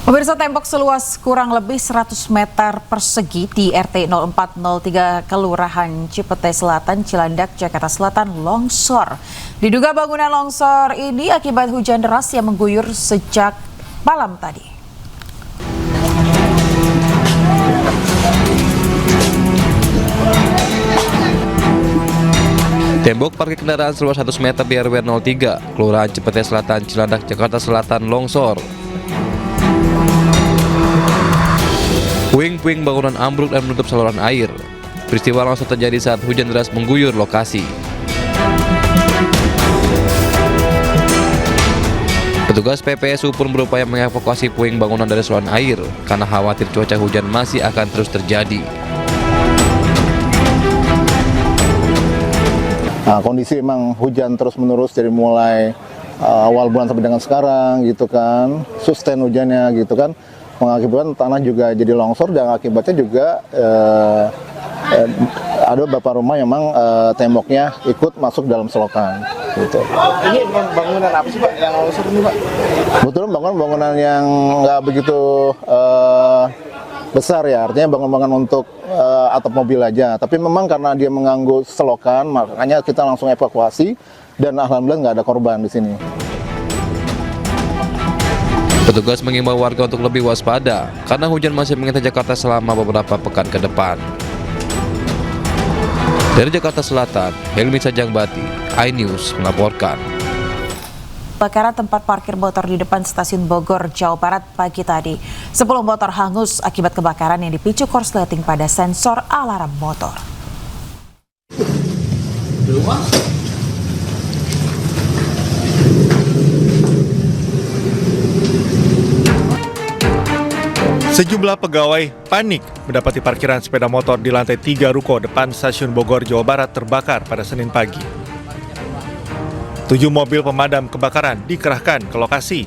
Pemirsa, tembok seluas kurang lebih 100 meter persegi di RT 0403 Kelurahan Cipete Selatan, Cilandak, Jakarta Selatan longsor. Diduga bangunan longsor ini akibat hujan deras yang mengguyur sejak malam tadi. Tembok parkir kendaraan seluas 100 meter di RW 03, Kelurahan Cipete Selatan, Cilandak, Jakarta Selatan longsor. Puing-puing bangunan ambruk dan menutup saluran air. Peristiwa longsor terjadi saat hujan deras mengguyur lokasi. Petugas PPSU pun berupaya mengevakuasi puing bangunan dari saluran air karena khawatir cuaca hujan masih akan terus terjadi. Nah, kondisi memang hujan terus-menerus dari mulai awal bulan sampai dengan sekarang gitu kan, sustain hujannya gitu kan, mengakibatkan tanah juga jadi longsor dan akibatnya juga ada beberapa rumah yang memang temboknya ikut masuk dalam selokan. Gitu. Ini bangunan apa sih Pak yang longsor ini Pak? Betul, bangunan yang nggak begitu besar ya, artinya bangunan untuk atap mobil aja. Tapi memang karena dia mengganggu selokan, makanya kita langsung evakuasi dan alhamdulillah nggak ada korban di sini. Petugas mengimbau warga untuk lebih waspada karena hujan masih mengintai Jakarta selama beberapa pekan ke depan. Dari Jakarta Selatan, Helmi Sajangbati, iNews melaporkan. Kebakaran tempat parkir motor di depan stasiun Bogor, Jawa Barat pagi tadi. 10 motor hangus akibat kebakaran yang dipicu korsleting pada sensor alarm motor. Sejumlah pegawai panik mendapati parkiran sepeda motor di lantai 3 ruko depan stasiun Bogor, Jawa Barat terbakar pada Senin pagi. 7 mobil pemadam kebakaran dikerahkan ke lokasi.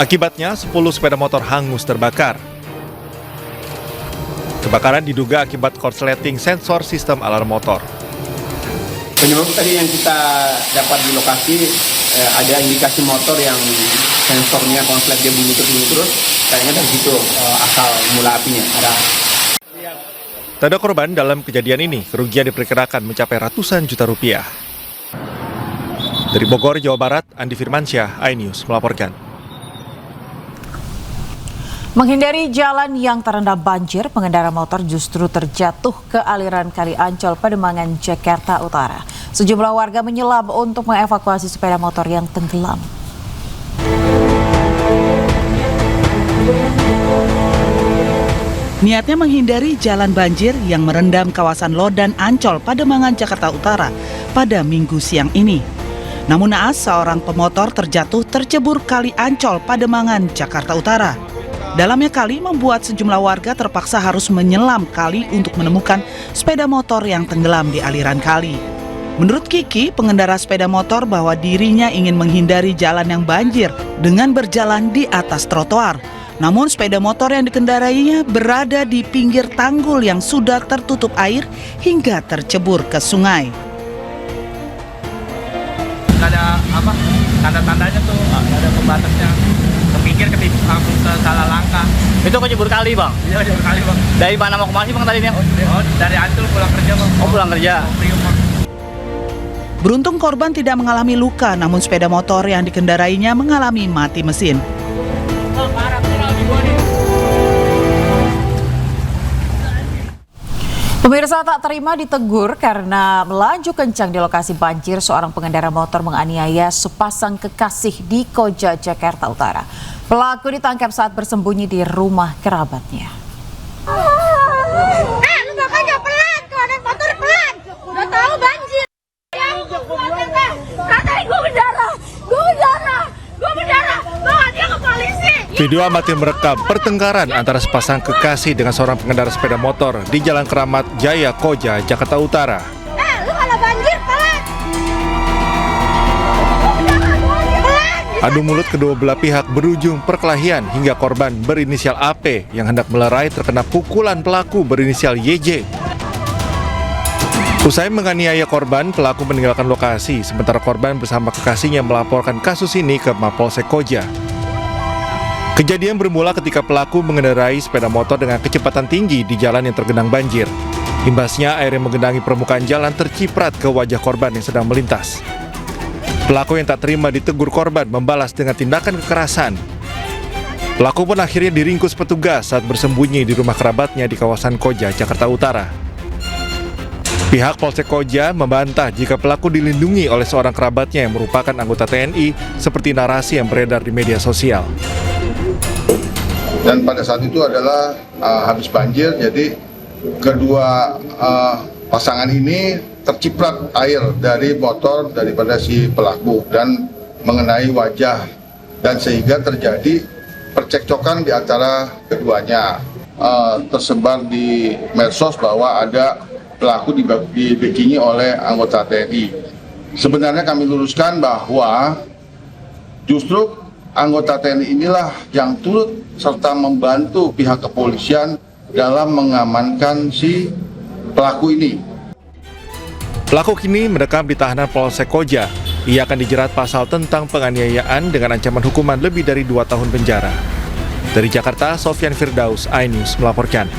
Akibatnya 10 sepeda motor hangus terbakar. Kebakaran diduga akibat korsleting sensor sistem alarm motor. Penyebab tadi yang kita dapat di lokasi ada indikasi motor yang sensornya konslet dia bunyi terus, kayaknya dari situ asal mula apinya. Tak ada korban dalam kejadian ini, kerugian diperkirakan mencapai ratusan juta rupiah. Dari Bogor, Jawa Barat, Andi Firmansyah, iNews melaporkan. Menghindari jalan yang terendam banjir, pengendara motor justru terjatuh ke aliran Kali Ancol, Pademangan, Jakarta Utara. Sejumlah warga menyelam untuk mengevakuasi sepeda motor yang tenggelam. Niatnya menghindari jalan banjir yang merendam kawasan Lodan Ancol, Pademangan, Jakarta Utara pada Minggu siang ini. Namun naas seorang pemotor terjatuh tercebur Kali Ancol, Pademangan, Jakarta Utara. Dalamnya kali membuat sejumlah warga terpaksa harus menyelam kali untuk menemukan sepeda motor yang tenggelam di aliran kali. Menurut Kiki, pengendara sepeda motor, bahwa dirinya ingin menghindari jalan yang banjir dengan berjalan di atas trotoar. Namun sepeda motor yang dikendarainya berada di pinggir tanggul yang sudah tertutup air hingga tercebur ke sungai. Nggak ada apa, tanda-tandanya tuh, nggak ada pembatasnya. Kepikir langsung salah langkah. Itu kecebur kali bang? Iya, kecebur kali bang. Dari mana mau kemana sih bang tadinya? Oh, dari Ancol pulang kerja bang. Oh, pulang kerja. Beruntung korban tidak mengalami luka, namun sepeda motor yang dikendarainya mengalami mati mesin. Pemirsa, tak terima ditegur karena melaju kencang di lokasi banjir, seorang pengendara motor menganiaya sepasang kekasih di Koja, Jakarta Utara. Pelaku ditangkap saat bersembunyi di rumah kerabatnya. Lu makanya pelan, kalau naik motor pelan. Udah tahu banjir. Katanya gue berdarah. Bawa dia ke polisi. Video amatir merekam pertengkaran antara sepasang kekasih dengan seorang pengendara sepeda motor di Jalan Keramat Jaya, Koja, Jakarta Utara. Lu kalau banjir pelan. Adu mulut kedua belah pihak berujung perkelahian hingga korban berinisial AP yang hendak melerai terkena pukulan pelaku berinisial YJ. Usai menganiaya korban, pelaku meninggalkan lokasi, sementara korban bersama kekasihnya melaporkan kasus ini ke Mapolsek Koja. Kejadian bermula ketika pelaku mengendarai sepeda motor dengan kecepatan tinggi di jalan yang tergenang banjir. Imbasnya, air yang menggenangi permukaan jalan terciprat ke wajah korban yang sedang melintas. Pelaku yang tak terima ditegur korban membalas dengan tindakan kekerasan. Pelaku pun akhirnya diringkus petugas saat bersembunyi di rumah kerabatnya di kawasan Koja, Jakarta Utara. Pihak Polsek Koja membantah jika pelaku dilindungi oleh seorang kerabatnya yang merupakan anggota TNI seperti narasi yang beredar di media sosial. Dan pada saat itu adalah habis banjir, jadi kedua pasangan ini terciprat air dari motor daripada si pelaku dan mengenai wajah, dan sehingga terjadi percekcokan di antara keduanya. Tersebar di medsos bahwa ada pelaku dibackingi oleh anggota TNI. Sebenarnya kami luruskan bahwa justru anggota TNI inilah yang turut serta membantu pihak kepolisian dalam mengamankan si pelaku ini. Pelaku kini mendekam di tahanan Polsek Koja. Ia akan dijerat pasal tentang penganiayaan dengan ancaman hukuman lebih dari 2 tahun penjara. Dari Jakarta, Sofyan Firdaus, iNews melaporkan.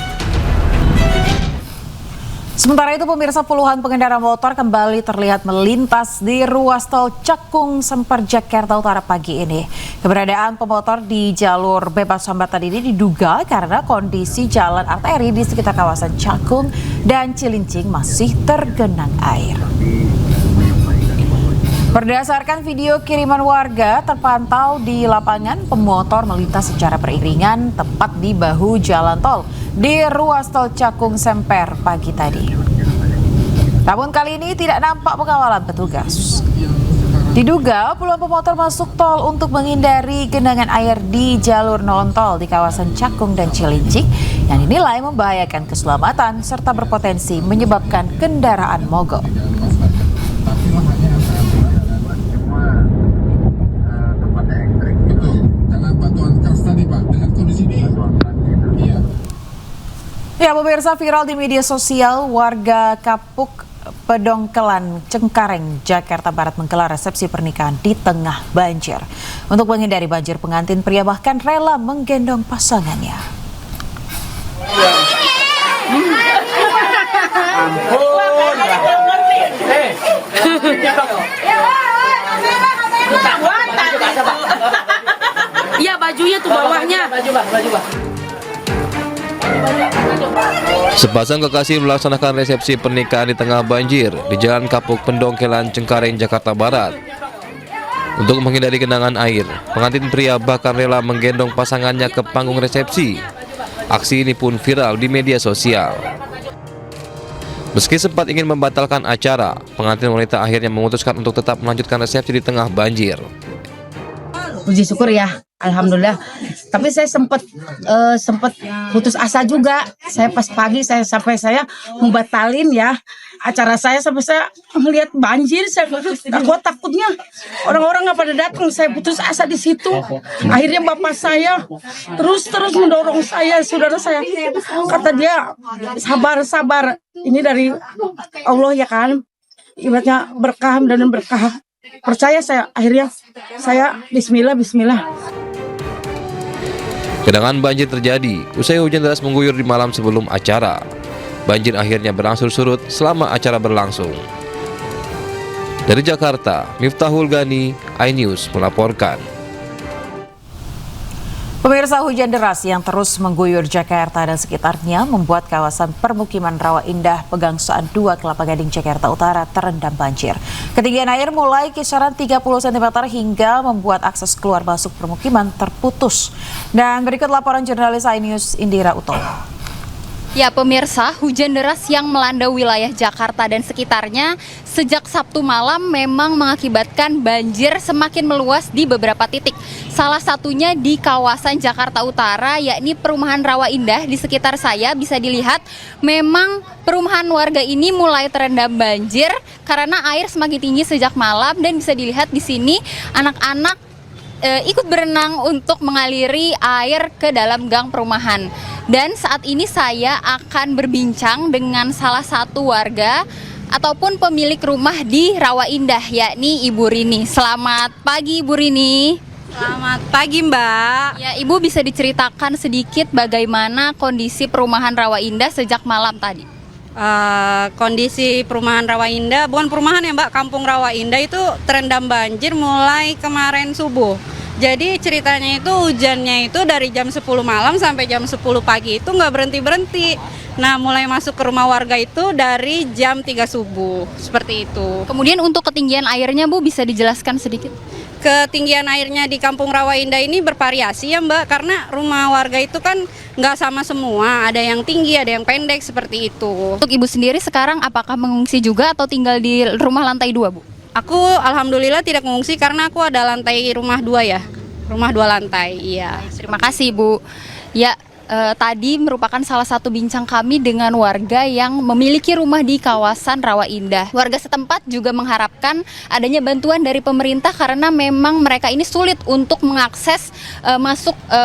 Sementara itu, pemirsa, puluhan pengendara motor kembali terlihat melintas di ruas tol Cakung Semper, Jakarta Utara pagi ini. Keberadaan pemotor di jalur bebas hambatan ini diduga karena kondisi jalan arteri di sekitar kawasan Cakung dan Cilincing masih tergenang air. Berdasarkan video kiriman warga terpantau di lapangan, pemotor melintas secara beriringan tepat di bahu jalan tol di ruas tol Cakung Semper pagi tadi. Namun kali ini tidak nampak pengawalan petugas. Diduga puluhan pemotor masuk tol untuk menghindari genangan air di jalur non tol di kawasan Cakung dan Cilincing yang dinilai membahayakan keselamatan serta berpotensi menyebabkan kendaraan mogok. Ya, pemirsa, viral di media sosial, warga Kapuk Pedongkelan, Cengkareng, Jakarta Barat menggelar resepsi pernikahan di tengah banjir. Untuk menghindari banjir, pengantin pria bahkan rela menggendong pasangannya. Iya, bajunya tuh bawahnya. Sepasang kekasih melaksanakan resepsi pernikahan di tengah banjir di Jalan Kapuk Pendongkelan, Cengkareng, Jakarta Barat. Untuk menghindari genangan air, pengantin pria bahkan rela menggendong pasangannya ke panggung resepsi. Aksi ini pun viral di media sosial. Meski sempat ingin membatalkan acara, pengantin wanita akhirnya memutuskan untuk tetap melanjutkan resepsi di tengah banjir. Puji syukur ya, alhamdulillah. Tapi saya sempat putus asa juga. Saya pas pagi saya membatalin ya acara saya, sampai saya melihat banjir. Saya takutnya orang-orang nggak pada datang. Saya putus asa di situ. Akhirnya bapak saya terus mendorong saya, saudara saya. Kata dia, sabar. Ini dari Allah ya kan. Ibaratnya berkah dan berkah. Percaya saya, akhirnya saya bismillah. Genangan banjir terjadi usai hujan deras mengguyur di malam sebelum acara. Banjir akhirnya berangsur surut selama acara berlangsung. Dari Jakarta, Miftahul Gani, iNews melaporkan. Pemirsa, hujan deras yang terus mengguyur Jakarta dan sekitarnya membuat kawasan permukiman Rawa Indah, Pegangsaan 2, Kelapa Gading, Jakarta Utara terendam banjir. Ketinggian air mulai kisaran 30 cm hingga membuat akses keluar masuk permukiman terputus. Dan berikut laporan jurnalis iNews Indira Utomo. Ya pemirsa, hujan deras yang melanda wilayah Jakarta dan sekitarnya sejak Sabtu malam memang mengakibatkan banjir semakin meluas di beberapa titik. Salah satunya di kawasan Jakarta Utara, yakni perumahan Rawa Indah. Di sekitar saya bisa dilihat memang perumahan warga ini mulai terendam banjir karena air semakin tinggi sejak malam, dan bisa dilihat di sini anak-anak ikut berenang untuk mengaliri air ke dalam gang perumahan. Dan saat ini saya akan berbincang dengan salah satu warga ataupun pemilik rumah di Rawa Indah, yakni Ibu Rini. Selamat pagi Ibu Rini. Selamat pagi, Mbak. Ya, Ibu bisa diceritakan sedikit bagaimana kondisi perumahan Rawa Indah sejak malam tadi? Kondisi perumahan Rawa Indah, bukan perumahan ya Mbak, Kampung Rawa Indah itu terendam banjir mulai kemarin subuh. Jadi ceritanya itu hujannya itu dari jam 10 malam sampai jam 10 pagi itu nggak berhenti-berhenti. Nah, mulai masuk ke rumah warga itu dari jam 3 subuh, seperti itu. Kemudian untuk ketinggian airnya Bu bisa dijelaskan sedikit? Ketinggian airnya di Kampung Rawa Indah ini bervariasi ya Mbak, karena rumah warga itu kan nggak sama semua, ada yang tinggi, ada yang pendek, seperti itu. Untuk Ibu sendiri sekarang apakah mengungsi juga atau tinggal di rumah lantai 2 Bu? Aku alhamdulillah tidak mengungsi karena aku ada lantai rumah 2 ya, rumah 2 lantai, iya. Terima kasih Bu. Ya, tadi merupakan salah satu bincang kami dengan warga yang memiliki rumah di kawasan Rawa Indah. Warga setempat juga mengharapkan adanya bantuan dari pemerintah karena memang mereka ini sulit untuk mengakses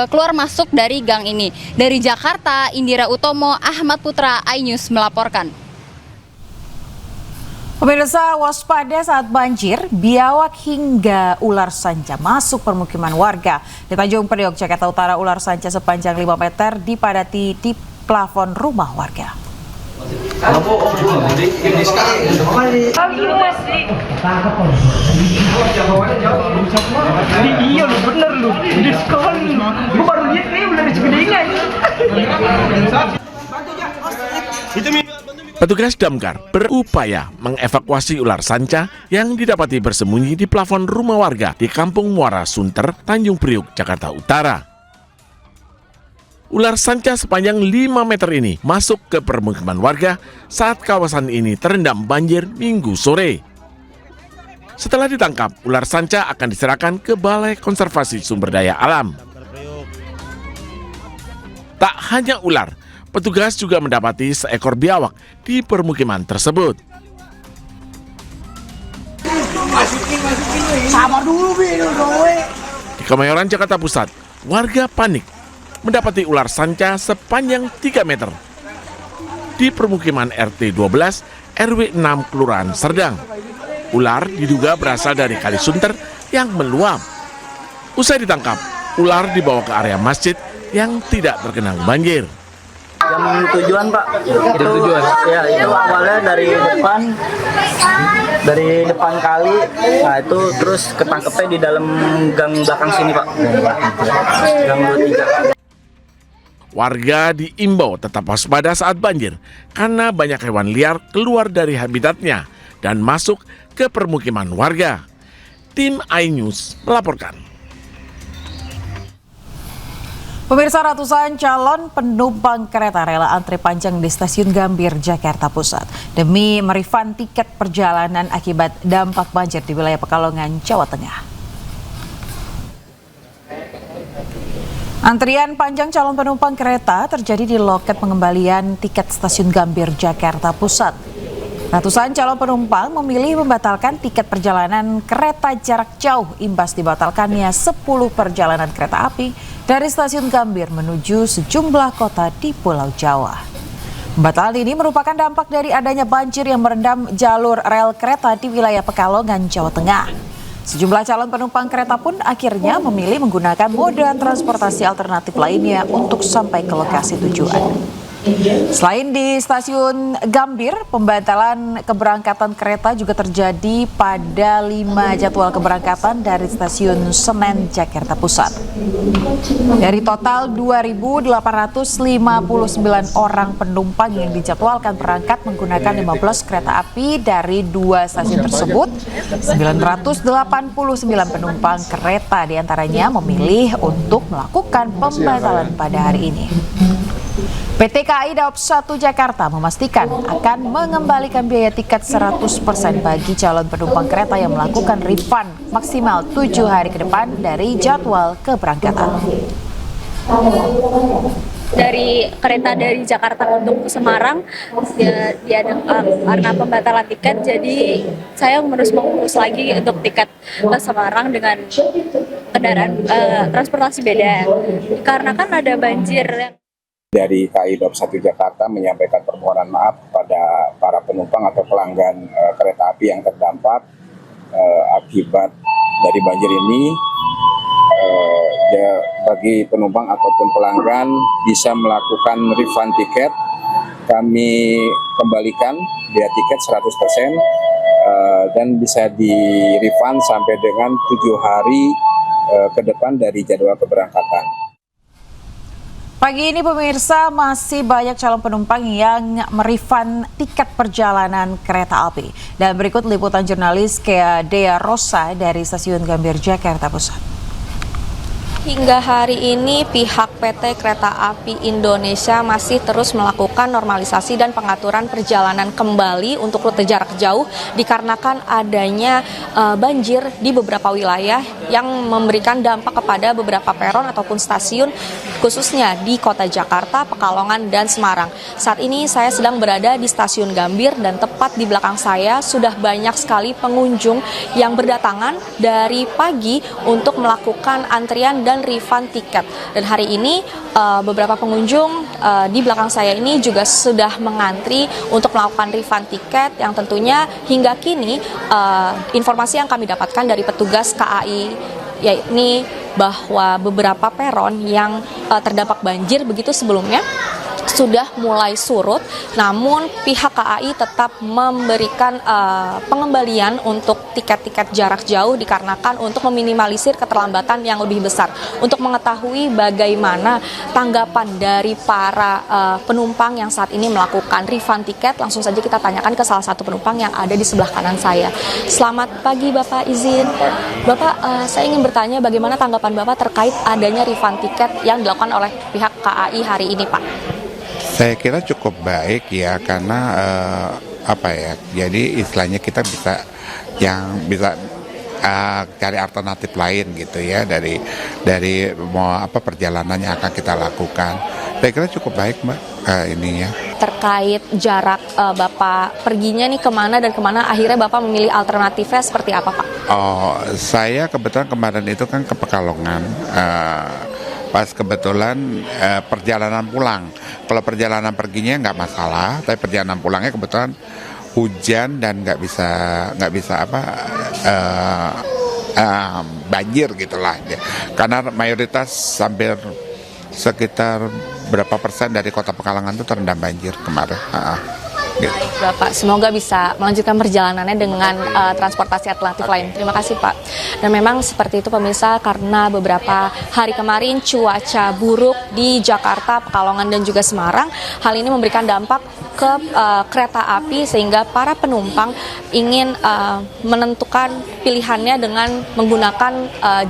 keluar masuk dari gang ini. Dari Jakarta, Indira Utomo, Ahmad Putra, iNews melaporkan. Pemirsa, waspada saat banjir, biawak hingga ular sanca masuk permukiman warga. Di Tanjung Priok, Jakarta Utara, ular sanca sepanjang 5 meter dipadati di plafon rumah warga. Petugas damkar berupaya mengevakuasi ular sanca yang didapati bersembunyi di plafon rumah warga di Kampung Muara Sunter, Tanjung Priok, Jakarta Utara. Ular sanca sepanjang 5 meter ini masuk ke permukiman warga saat kawasan ini terendam banjir Minggu sore. Setelah ditangkap, ular sanca akan diserahkan ke Balai Konservasi Sumber Daya Alam. Tak hanya ular, petugas juga mendapati seekor biawak di permukiman tersebut. Di Kemayoran, Jakarta Pusat, warga panik mendapati ular sanca sepanjang 3 meter di permukiman RT 12 RW 6 Kelurahan Serdang. Ular diduga berasal dari Kali Sunter yang meluap. Usai ditangkap, ular dibawa ke area masjid yang tidak tergenang banjir. Jam tujuan Pak, itu ya itu awalnya dari depan kali, nah itu terus ketangkepnya di dalam gang belakang sini Pak, gang 23. Warga diimbau tetap waspada saat banjir karena banyak hewan liar keluar dari habitatnya dan masuk ke permukiman warga. Tim iNews melaporkan. Pemirsa, ratusan calon penumpang kereta rela antri panjang di Stasiun Gambir, Jakarta Pusat demi merefund tiket perjalanan akibat dampak banjir di wilayah Pekalongan, Jawa Tengah. Antrian panjang calon penumpang kereta terjadi di loket pengembalian tiket Stasiun Gambir, Jakarta Pusat. Ratusan calon penumpang memilih membatalkan tiket perjalanan kereta jarak jauh imbas dibatalkannya 10 perjalanan kereta api dari Stasiun Gambir menuju sejumlah kota di Pulau Jawa. Pembatalan ini merupakan dampak dari adanya banjir yang merendam jalur rel kereta di wilayah Pekalongan, Jawa Tengah. Sejumlah calon penumpang kereta pun akhirnya memilih menggunakan moda transportasi alternatif lainnya untuk sampai ke lokasi tujuan. Selain di Stasiun Gambir, pembatalan keberangkatan kereta juga terjadi pada 5 jadwal keberangkatan dari Stasiun Senen, Jakarta Pusat. Dari total 2.859 orang penumpang yang dijadwalkan berangkat menggunakan 15 kereta api dari 2 stasiun tersebut, 989 penumpang kereta diantaranya memilih untuk melakukan pembatalan pada hari ini. PT KAI Daob 1 Jakarta memastikan akan mengembalikan biaya tiket 100% bagi calon penumpang kereta yang melakukan refund maksimal 7 hari ke depan dari jadwal keberangkatan. Dari kereta dari Jakarta untuk Semarang karena pembatalan tiket, jadi saya harus mengurus lagi untuk tiket ke Semarang dengan kendaraan transportasi beda karena kan ada banjir. Dari KAI Daob 1 Jakarta menyampaikan permohonan maaf pada para penumpang atau pelanggan kereta api yang terdampak akibat dari banjir ini. bagi penumpang ataupun pelanggan bisa melakukan refund tiket. Kami kembalikan biaya tiket 100% dan bisa di-refund sampai dengan 7 hari ke depan dari jadwal keberangkatan. Pagi ini pemirsa, masih banyak calon penumpang yang merefund tiket perjalanan kereta api. Dan berikut liputan jurnalis Kea Dea Rosa dari Stasiun Gambir, Jakarta Pusat. Hingga hari ini pihak PT Kereta Api Indonesia masih terus melakukan normalisasi dan pengaturan perjalanan kembali untuk rute jarak jauh dikarenakan adanya banjir di beberapa wilayah yang memberikan dampak kepada beberapa peron ataupun stasiun khususnya di Kota Jakarta, Pekalongan, dan Semarang. Saat ini saya sedang berada di Stasiun Gambir dan tepat di belakang saya sudah banyak sekali pengunjung yang berdatangan dari pagi untuk melakukan antrian dan refund tiket. Dan hari ini beberapa pengunjung di belakang saya ini juga sudah mengantri untuk melakukan refund tiket yang tentunya hingga kini informasi yang kami dapatkan dari petugas KAI yakni bahwa beberapa peron yang terdampak banjir begitu sebelumnya sudah mulai surut, namun pihak KAI tetap memberikan pengembalian untuk tiket-tiket jarak jauh dikarenakan untuk meminimalisir keterlambatan yang lebih besar. Untuk mengetahui bagaimana tanggapan dari para penumpang yang saat ini melakukan refund tiket, langsung saja kita tanyakan ke salah satu penumpang yang ada di sebelah kanan saya. Selamat pagi Bapak, izin. Bapak, saya ingin bertanya bagaimana tanggapan Bapak terkait adanya refund tiket yang dilakukan oleh pihak KAI hari ini, Pak? Saya kira cukup baik ya, karena jadi istilahnya kita bisa cari alternatif lain gitu ya dari perjalanan yang akan kita lakukan. Saya kira cukup baik Mbak ininya. Terkait jarak Bapak perginya nih kemana dan kemana, akhirnya Bapak memilih alternatifnya seperti apa Pak? Oh, saya kebetulan kemarin itu kan ke Pekalongan. Pas kebetulan perjalanan pulang. Kalau perjalanan perginya nggak masalah, tapi perjalanan pulangnya kebetulan hujan dan nggak bisa banjir gitulah. Karena mayoritas hampir sekitar berapa persen dari kota Pekalongan itu terendam banjir kemarin. Gitu. Baik Bapak, semoga bisa melanjutkan perjalanannya dengan transportasi alternatif lain. Terima kasih Pak. Dan memang seperti itu pemirsa, karena beberapa hari kemarin cuaca buruk di Jakarta, Pekalongan, dan juga Semarang. Hal ini memberikan dampak ke kereta api sehingga para penumpang ingin menentukan pilihannya dengan menggunakan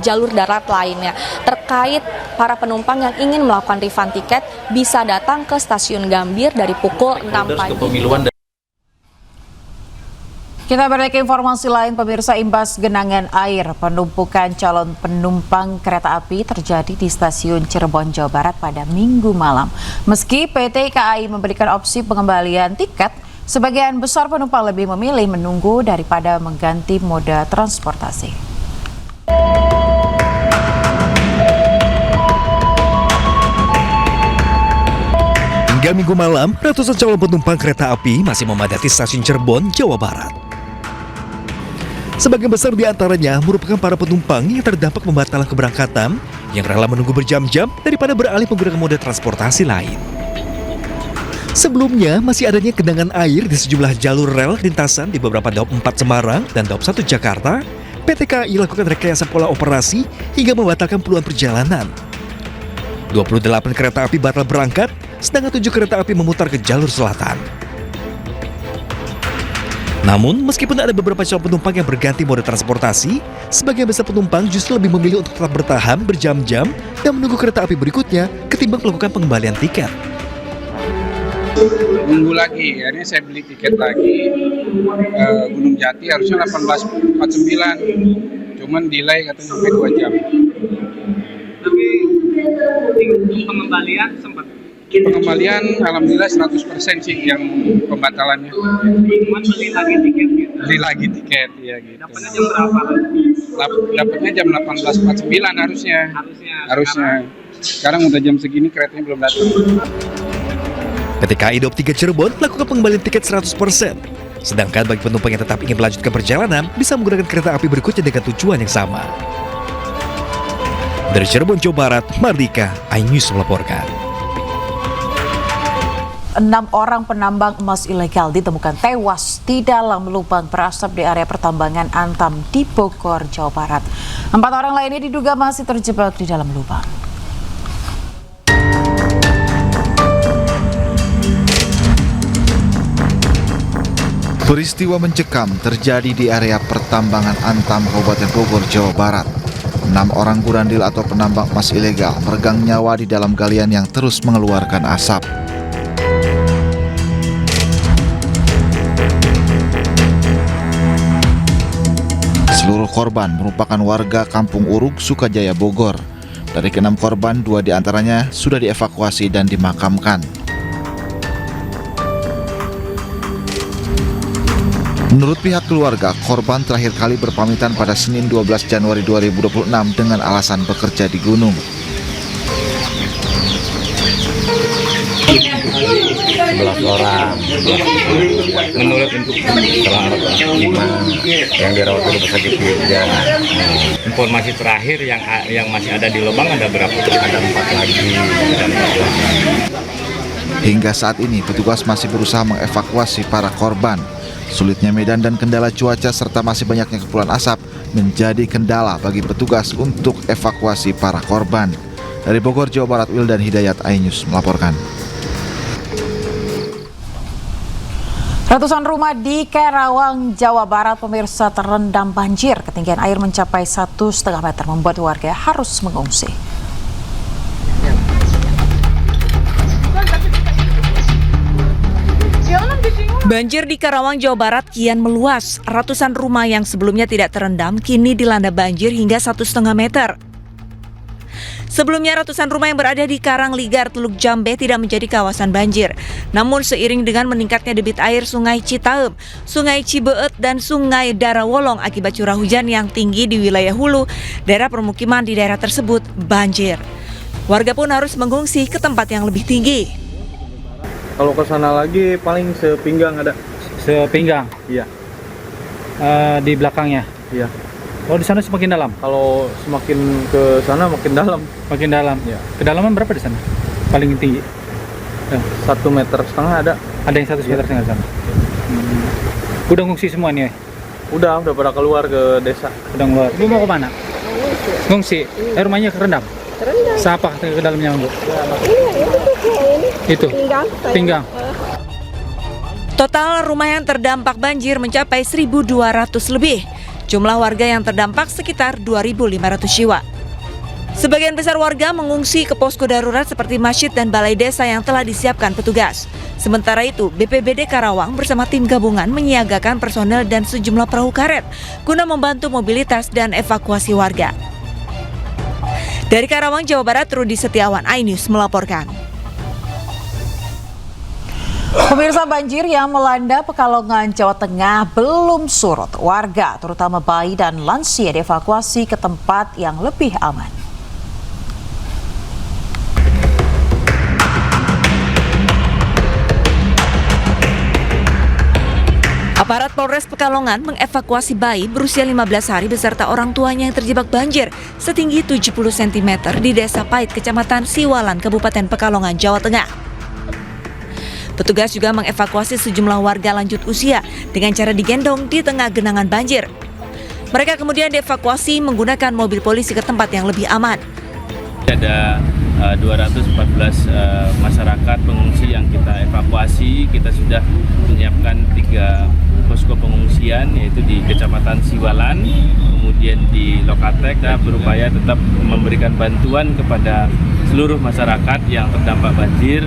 jalur darat lainnya. Terkait para penumpang yang ingin melakukan refund tiket bisa datang ke Stasiun Gambir dari pukul 6 pagi. Kita beralih ke informasi lain pemirsa, imbas genangan air penumpukan calon penumpang kereta api terjadi di Stasiun Cirebon, Jawa Barat pada Minggu malam. Meski PT KAI memberikan opsi pengembalian tiket, sebagian besar penumpang lebih memilih menunggu daripada mengganti moda transportasi. Hingga Minggu malam, ratusan calon penumpang kereta api masih memadati Stasiun Cirebon, Jawa Barat. Sebagian besar di antaranya merupakan para penumpang yang terdampak pembatalan keberangkatan yang rela menunggu berjam-jam daripada beralih menggunakan moda transportasi lain. Sebelumnya, masih adanya genangan air di sejumlah jalur rel lintasan di beberapa Daop 4 Semarang dan Daop 1 Jakarta. PT KAI lakukan rekayasa pola operasi hingga membatalkan puluhan perjalanan. 28 kereta api batal berangkat, sedangkan 7 kereta api memutar ke jalur selatan. Namun, meskipun ada beberapa calon penumpang yang berganti mode transportasi, sebagian besar penumpang justru lebih memilih untuk tetap bertahan berjam-jam dan menunggu kereta api berikutnya ketimbang melakukan pengembalian tiket. Nunggu lagi, akhirnya saya beli tiket lagi Gunung Jati harusnya 18.49, cuman delay katanya sampai 2 jam. Tapi pengembalian sempat? Pengembalian alhamdulillah 100% sih yang pembatalannya. Cuman beli lagi tiket gitu? Beli lagi tiket, ya gitu. Dapatnya jam berapa? Dapatnya jam 18.49 harusnya. Sekarang udah jam segini keretanya belum datang. PT KAI Daop 3 Cirebon melakukan pengembalian tiket 100%. Sedangkan bagi penumpang yang tetap ingin melanjutkan perjalanan, bisa menggunakan kereta api berikutnya dengan tujuan yang sama. Dari Cirebon, Jawa Barat, Mardika, iNews melaporkan. 6 orang penambang emas ilegal ditemukan tewas di dalam lubang berasap di area pertambangan Antam di Bogor, Jawa Barat. 4 orang lainnya diduga masih terjebak di dalam lubang. Peristiwa mencekam terjadi di area pertambangan Antam, Kabupaten Bogor, Jawa Barat. 6 orang gurandil atau penambang emas ilegal meregang nyawa di dalam galian yang terus mengeluarkan asap. Seluruh korban merupakan warga Kampung Uruk, Sukajaya, Bogor. Dari ke-6 korban, 2 diantaranya sudah dievakuasi dan dimakamkan. Menurut pihak keluarga, korban terakhir kali berpamitan pada Senin 12 Januari 2026 dengan alasan bekerja di gunung. 11 orang. Menurut selamat 5 yang dirawat di rumah sakit Jogja. Informasi terakhir yang masih ada di lubang ada berapa? Ada 4 lagi. Hingga saat ini, petugas masih berusaha mengevakuasi para korban. Sulitnya medan dan kendala cuaca serta masih banyaknya kepulan asap menjadi kendala bagi petugas untuk evakuasi para korban. Dari Bogor, Jawa Barat, Wildan Hidayat, iNews melaporkan. Ratusan rumah di Karawang, Jawa Barat, pemirsa, terendam banjir. Ketinggian air mencapai 1,5 meter membuat warga harus mengungsi. Banjir di Karawang, Jawa Barat kian meluas. Ratusan rumah yang sebelumnya tidak terendam kini dilanda banjir hingga 1,5 meter. Sebelumnya ratusan rumah yang berada di Karangligar, Teluk Jambe tidak menjadi kawasan banjir. Namun seiring dengan meningkatnya debit air Sungai Citaem, Sungai Cibeet, dan Sungai Darawolong akibat curah hujan yang tinggi di wilayah hulu, daerah permukiman di daerah tersebut banjir. Warga pun harus mengungsi ke tempat yang lebih tinggi. Kalau ke sana lagi paling sepinggang ada. Sepinggang? Iya. Di belakangnya? Iya. Oh, di sana semakin dalam? Kalau semakin ke sana makin dalam. Makin dalam? Iya. Kedalaman berapa di sana? Paling tinggi? 1,5 meter ada. Ada yang 1,5 meter di sana? Udah ngungsi semua nih? Udah pada keluar ke desa. Udah keluar. Bu mau kemana? Ngungsi? Rumahnya kerendam? Kerendam. Siapa ke dalamnya, Bu? Itu? Pinggang. Total rumah yang terdampak banjir mencapai 1.200 lebih. Jumlah warga yang terdampak sekitar 2.500 jiwa. Sebagian besar warga mengungsi ke posko darurat seperti masjid dan balai desa yang telah disiapkan petugas. Sementara itu, BPBD Karawang bersama tim gabungan menyiagakan personel dan sejumlah perahu karet guna membantu mobilitas dan evakuasi warga. Dari Karawang, Jawa Barat, Rudi Setiawan, iNews melaporkan. Pemirsa, banjir yang melanda Pekalongan, Jawa Tengah belum surut. Warga, terutama bayi dan lansia, dievakuasi ke tempat yang lebih aman. Aparat Polres Pekalongan mengevakuasi bayi berusia 15 hari beserta orang tuanya yang terjebak banjir setinggi 70 cm di Desa Pait, Kecamatan Siwalan, Kabupaten Pekalongan, Jawa Tengah. Petugas juga mengevakuasi sejumlah warga lanjut usia dengan cara digendong di tengah genangan banjir. Mereka kemudian dievakuasi menggunakan mobil polisi ke tempat yang lebih aman. Ada 214 masyarakat pengungsi yang kita evakuasi. Kita sudah menyiapkan 3 posko pengungsian, yaitu di Kecamatan Siwalan, kemudian di Lokatek. Kita berupaya tetap memberikan bantuan kepada seluruh masyarakat yang terdampak banjir,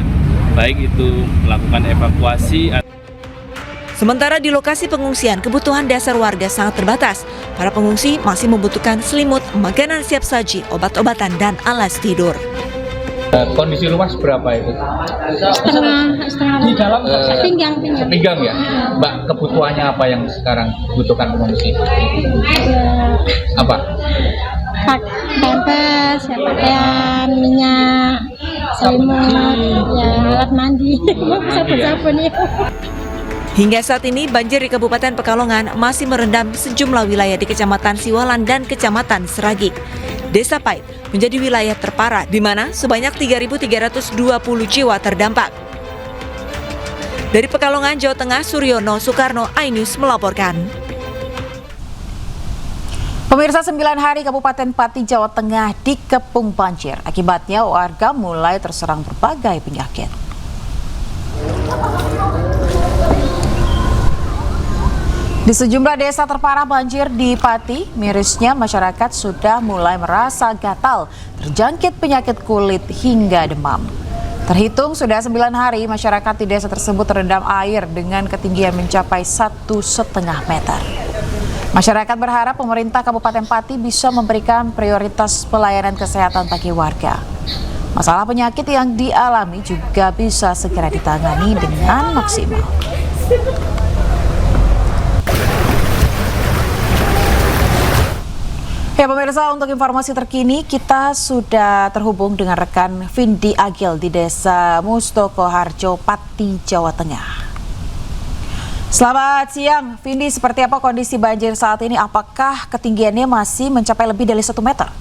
baik itu melakukan evakuasi. Sementara di lokasi pengungsian, kebutuhan dasar warga sangat terbatas. Para pengungsi masih membutuhkan selimut, makanan siap saji, obat-obatan, dan alas tidur. Kondisi rumah seberapa itu? Setengah Di dalam pinggang ya? Mbak, kebutuhannya apa yang sekarang dibutuhkan pengungsi? Apa? Pampers, pakaian, minyak, selimut, ya alat mandi, sabun-sabun ya. Hingga saat ini banjir di Kabupaten Pekalongan masih merendam sejumlah wilayah di Kecamatan Siwalan dan Kecamatan Seragik. Desa Pait menjadi wilayah terparah di mana sebanyak 3.320 jiwa terdampak. Dari Pekalongan, Jawa Tengah, Suryono Soekarno, iNews melaporkan. Pemirsa, 9 hari Kabupaten Pati, Jawa Tengah dikepung banjir. Akibatnya warga mulai terserang berbagai penyakit. Di sejumlah desa terparah banjir di Pati, mirisnya masyarakat sudah mulai merasa gatal, terjangkit penyakit kulit hingga demam. Terhitung sudah 9 hari masyarakat di desa tersebut terendam air dengan ketinggian mencapai 1,5 meter. Masyarakat berharap pemerintah Kabupaten Pati bisa memberikan prioritas pelayanan kesehatan bagi warga. Masalah penyakit yang dialami juga bisa segera ditangani dengan maksimal. Ya pemirsa, untuk informasi terkini kita sudah terhubung dengan rekan Vindi Agil di Desa Mustokoharjo, Pati, Jawa Tengah. Selamat siang, Vindi. Seperti apa kondisi banjir saat ini? Apakah ketinggiannya masih mencapai lebih dari 1 meter?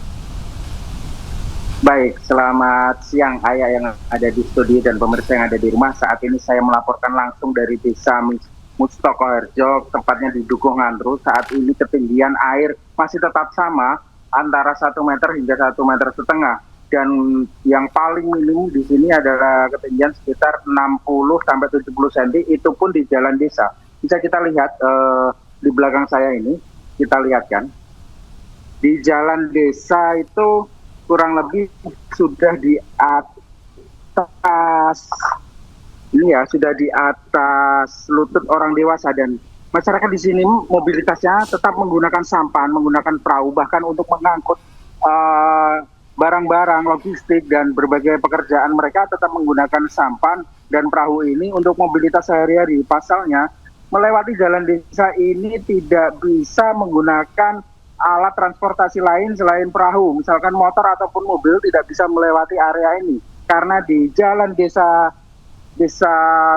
Baik, selamat siang Ayah yang ada di studio dan pemirsa yang ada di rumah. Saat ini saya melaporkan langsung dari Desa Mustokoharjo, tepatnya di Dukuh Ngandru. Saat ini ketinggian air masih tetap sama antara 1 meter hingga 1,5 meter. Dan yang paling minim di sini adalah ketinggian sekitar 60-70 cm, itu pun di jalan desa. Bisa kita lihat di belakang saya ini, kita lihat kan, di jalan desa itu kurang lebih sudah di atas, ini ya, sudah di atas lutut orang dewasa. Dan masyarakat di sini mobilitasnya tetap menggunakan sampan, menggunakan perahu, bahkan untuk mengangkut barang-barang logistik dan berbagai pekerjaan mereka tetap menggunakan sampan dan perahu ini untuk mobilitas sehari-hari. Pasalnya, melewati jalan desa ini tidak bisa menggunakan alat transportasi lain selain perahu. Misalkan motor ataupun mobil tidak bisa melewati area ini. Karena di jalan Desa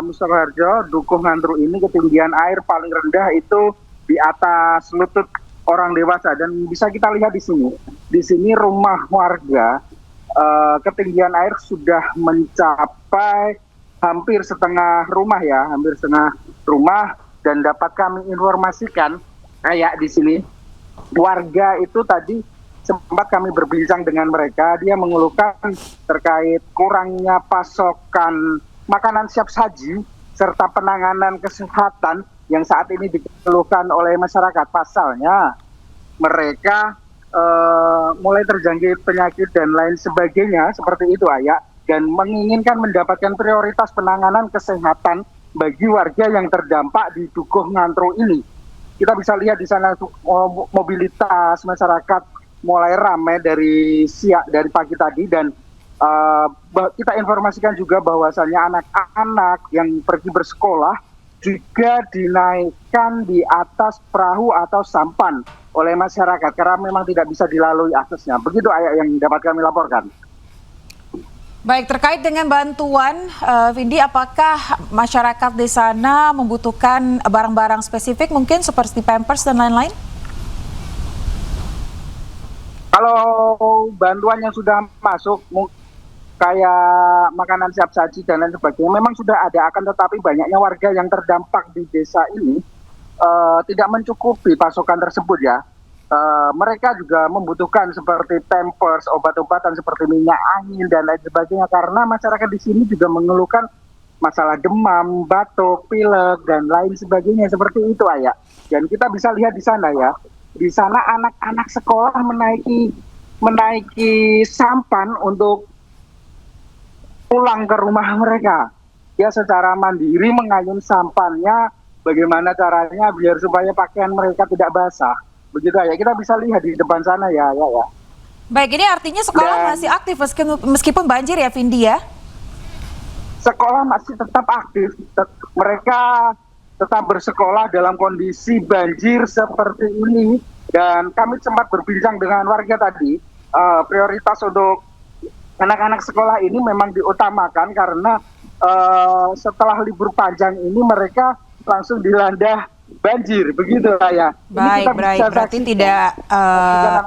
Mustokoharjo, Dukuh Ngandru ini ketinggian air paling rendah itu di atas lutut orang dewasa. Dan bisa kita lihat di sini. Di sini rumah warga, ketinggian air sudah mencapai hampir setengah rumah ya, hampir setengah rumah. Dan dapat kami informasikan, kayak di sini, warga itu tadi sempat kami berbincang dengan mereka, dia mengeluhkan terkait kurangnya pasokan makanan siap saji serta penanganan kesehatan yang saat ini dikeluhkan oleh masyarakat. Pasalnya mereka mulai terjangkit penyakit dan lain sebagainya seperti itu Ayah, dan menginginkan mendapatkan prioritas penanganan kesehatan bagi warga yang terdampak di Dukuh Ngandru ini. Kita bisa lihat di sana mobilitas masyarakat mulai ramai dari pagi tadi, dan kita informasikan juga bahwasannya anak-anak yang pergi bersekolah juga dinaikkan di atas perahu atau sampan oleh masyarakat karena memang tidak bisa dilalui aksesnya. Begitu Ayah yang dapat kami laporkan. Baik, terkait dengan bantuan, Vindi, apakah masyarakat di sana membutuhkan barang-barang spesifik mungkin seperti Pampers dan lain-lain? Kalau bantuan yang sudah masuk, kayak makanan siap saji dan lain sebagainya, memang sudah ada, akan tetapi banyaknya warga yang terdampak di desa ini tidak mencukupi pasokan tersebut ya. Mereka juga membutuhkan seperti Pampers, obat-obatan seperti minyak angin dan lain sebagainya, karena masyarakat di sini juga mengeluhkan masalah demam, batuk, pilek dan lain sebagainya seperti itu Ayah. Dan kita bisa lihat di sana ya, di sana anak-anak sekolah menaiki sampan untuk pulang ke rumah mereka. Ya secara mandiri mengayun sampannya, bagaimana caranya biar supaya pakaian mereka tidak basah. Begitu ya, kita bisa lihat di depan sana ya. Baik, ini artinya sekolah masih aktif meskipun banjir ya, Vindi ya? Sekolah masih tetap aktif, mereka tetap bersekolah dalam kondisi banjir seperti ini. Dan kami sempat berbincang dengan warga tadi, prioritas untuk anak-anak sekolah ini memang diutamakan karena setelah libur panjang ini mereka langsung dilanda banjir, begitu ya. Baik, berarti tidak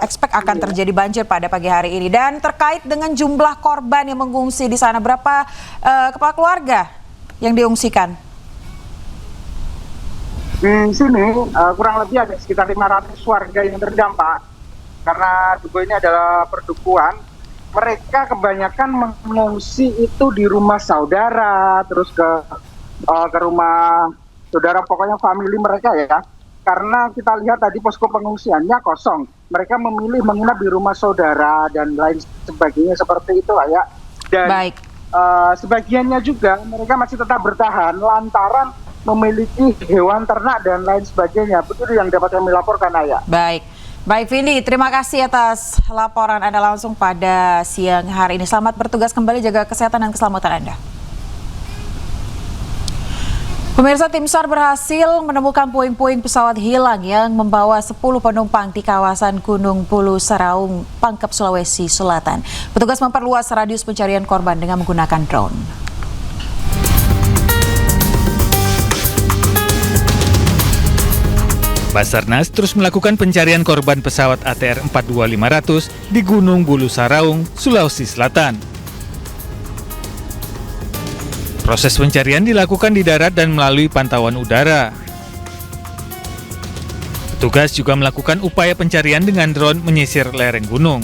expect akan terjadi banjir pada pagi hari ini. Dan terkait dengan jumlah korban yang mengungsi di sana, berapa kepala keluarga yang diungsikan? Di sini kurang lebih ada sekitar 500 warga yang terdampak karena Dugo ini adalah perdukuhan. Mereka kebanyakan mengungsi itu di rumah saudara, terus ke rumah saudara, pokoknya family mereka ya. Karena kita lihat tadi posko pengungsiannya kosong. Mereka memilih menginap di rumah saudara dan lain sebagainya seperti itu ya. Dan baik. Sebagiannya juga mereka masih tetap bertahan lantaran memiliki hewan ternak dan lain sebagainya. Begitu yang dapat kami laporkan, Ayah. Baik. Baik, Vindi, terima kasih atas laporan Anda langsung pada siang hari ini. Selamat bertugas kembali, jaga kesehatan dan keselamatan Anda. Pemirsa, tim SAR berhasil menemukan puing-puing pesawat hilang yang membawa 10 penumpang di kawasan Gunung Bulu Saraung, Pangkep, Sulawesi Selatan. Petugas memperluas radius pencarian korban dengan menggunakan drone. Basarnas terus melakukan pencarian korban pesawat ATR 42500 di Gunung Bulu Saraung, Sulawesi Selatan. Proses pencarian dilakukan di darat dan melalui pantauan udara. Petugas juga melakukan upaya pencarian dengan drone menyisir lereng gunung.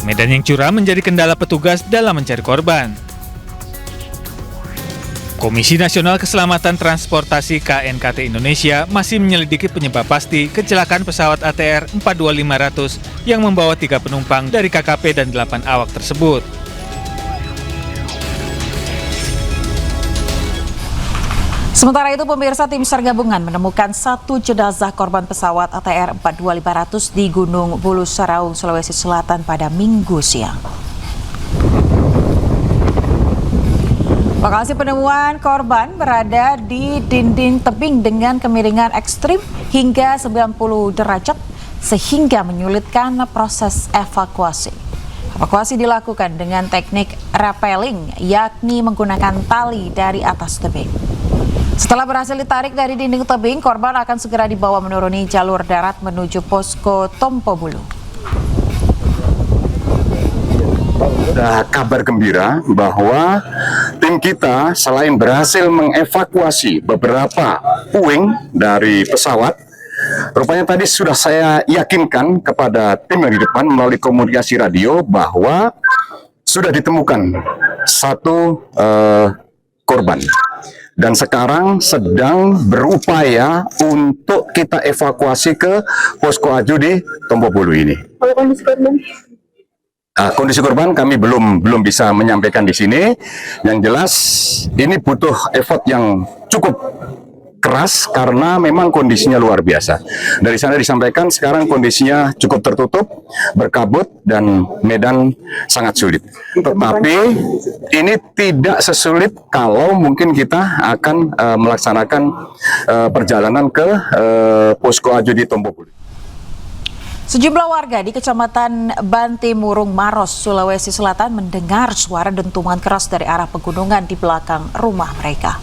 Medan yang curam menjadi kendala petugas dalam mencari korban. Komisi Nasional Keselamatan Transportasi KNKT Indonesia masih menyelidiki penyebab pasti kecelakaan pesawat ATR 42500 yang membawa 3 penumpang dari KKP dan 8 awak tersebut. Sementara itu, pemirsa, tim SAR gabungan menemukan 1 jenazah korban pesawat ATR 42500 di Gunung Bulu Saraung, Sulawesi Selatan pada Minggu siang. Lokasi penemuan korban berada di dinding tebing dengan kemiringan ekstrim hingga 90 derajat sehingga menyulitkan proses evakuasi. Evakuasi dilakukan dengan teknik rappelling, yakni menggunakan tali dari atas tebing. Setelah berhasil ditarik dari dinding tebing, korban akan segera dibawa menuruni jalur darat menuju posko Tompo Bulu. Kabar gembira bahwa tim kita selain berhasil mengevakuasi beberapa puing dari pesawat, rupanya tadi sudah saya yakinkan kepada tim yang di depan melalui komunikasi radio bahwa sudah ditemukan 1 korban. Dan sekarang sedang berupaya untuk kita evakuasi ke posko Aju di Tompo Bulu ini. Kondisi korban? Kondisi korban kami belum bisa menyampaikan di sini. Yang jelas ini butuh effort yang cukup keras karena memang kondisinya luar biasa. Dari sana disampaikan sekarang kondisinya cukup tertutup, berkabut, dan medan sangat sulit. Tetapi ini tidak sesulit kalau mungkin kita akan melaksanakan perjalanan ke posko Aju di Tompo Bulu. Sejumlah warga di Kecamatan Bantimurung, Maros, Sulawesi Selatan mendengar suara dentuman keras dari arah pegunungan di belakang rumah mereka.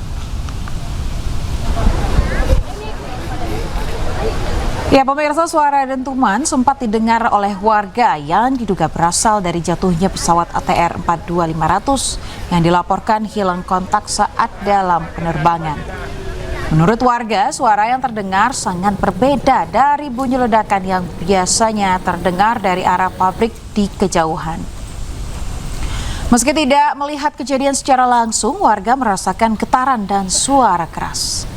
Ya, pemirsa, suara dentuman sempat didengar oleh warga yang diduga berasal dari jatuhnya pesawat ATR 42500 yang dilaporkan hilang kontak saat dalam penerbangan. Menurut warga, suara yang terdengar sangat berbeda dari bunyi ledakan yang biasanya terdengar dari arah pabrik di kejauhan. Meski tidak melihat kejadian secara langsung, warga merasakan getaran dan suara keras.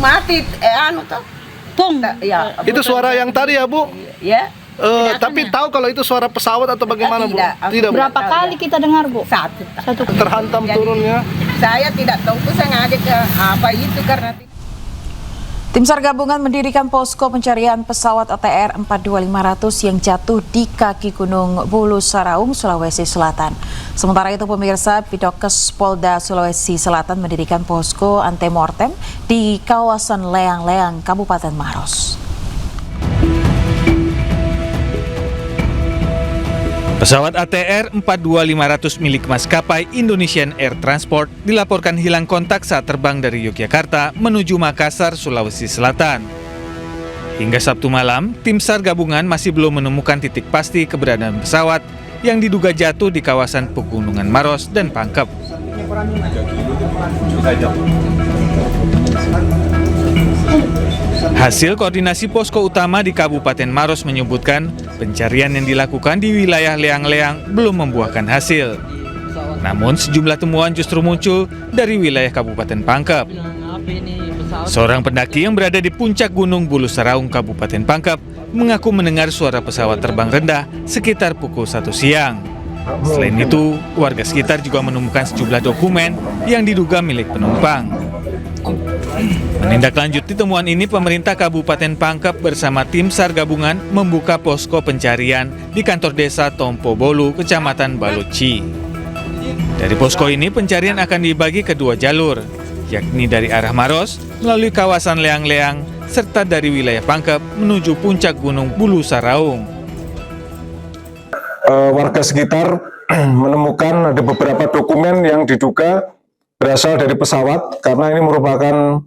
Mati, pung. Ya, itu suara yang tadi ya, Bu? Ya. Tapi tahu kalau itu suara pesawat atau bagaimana, Bu? Tidak. Berapa kali kita dengar, Bu? Satu. Terhantam turunnya. Saya tidak tahu, saya ngajak ke apa itu karena Tim SAR gabungan mendirikan posko pencarian pesawat ATR 42500 yang jatuh di kaki Gunung Bulu Saraung, Sulawesi Selatan. Sementara itu, pemirsa, Bidokes Polda Sulawesi Selatan mendirikan posko antemortem di kawasan Leang-Leang, Kabupaten Maros. Pesawat ATR 42500 milik maskapai Indonesian Air Transport dilaporkan hilang kontak saat terbang dari Yogyakarta menuju Makassar, Sulawesi Selatan. Hingga Sabtu malam, tim SAR gabungan masih belum menemukan titik pasti keberadaan pesawat yang diduga jatuh di kawasan Pegunungan Maros dan Pangkep. Hasil koordinasi posko utama di Kabupaten Maros menyebutkan pencarian yang dilakukan di wilayah Leang-Leang belum membuahkan hasil. Namun sejumlah temuan justru muncul dari wilayah Kabupaten Pangkep. Seorang pendaki yang berada di puncak Gunung Bulu Saraung, Kabupaten Pangkep, mengaku mendengar suara pesawat terbang rendah sekitar pukul 1 siang. Selain itu, warga sekitar juga menemukan sejumlah dokumen yang diduga milik penumpang. Menindaklanjuti temuan ini, pemerintah Kabupaten Pangkep bersama tim SAR gabungan membuka posko pencarian di kantor desa Tompo Bolu, Kecamatan Baloci. Dari posko ini, pencarian akan dibagi ke 2 jalur, yakni dari arah Maros melalui kawasan Leang-Leang serta dari wilayah Pangkep menuju puncak Gunung Bulu Saraung. Warga sekitar menemukan ada beberapa dokumen yang diduga berasal dari pesawat karena ini merupakan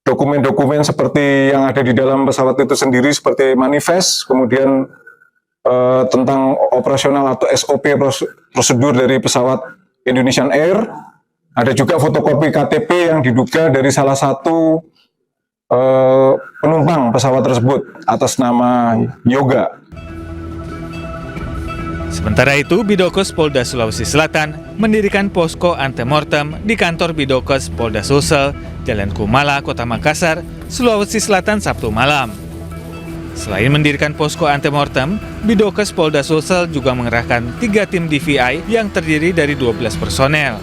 dokumen-dokumen seperti yang ada di dalam pesawat itu sendiri seperti manifest, kemudian tentang operasional atau SOP prosedur dari pesawat Indonesian Air. Ada juga fotokopi KTP yang diduga dari salah satu penumpang pesawat tersebut atas nama Yoga. Sementara itu, Bidokes Polda Sulawesi Selatan mendirikan posko antemortem di kantor Bidokes Polda Sulsel, Jalan Kumala, Kota Makassar, Sulawesi Selatan Sabtu malam. Selain mendirikan posko antemortem, Bidokes Polda Sulsel juga mengerahkan 3 tim DVI yang terdiri dari 12 personel.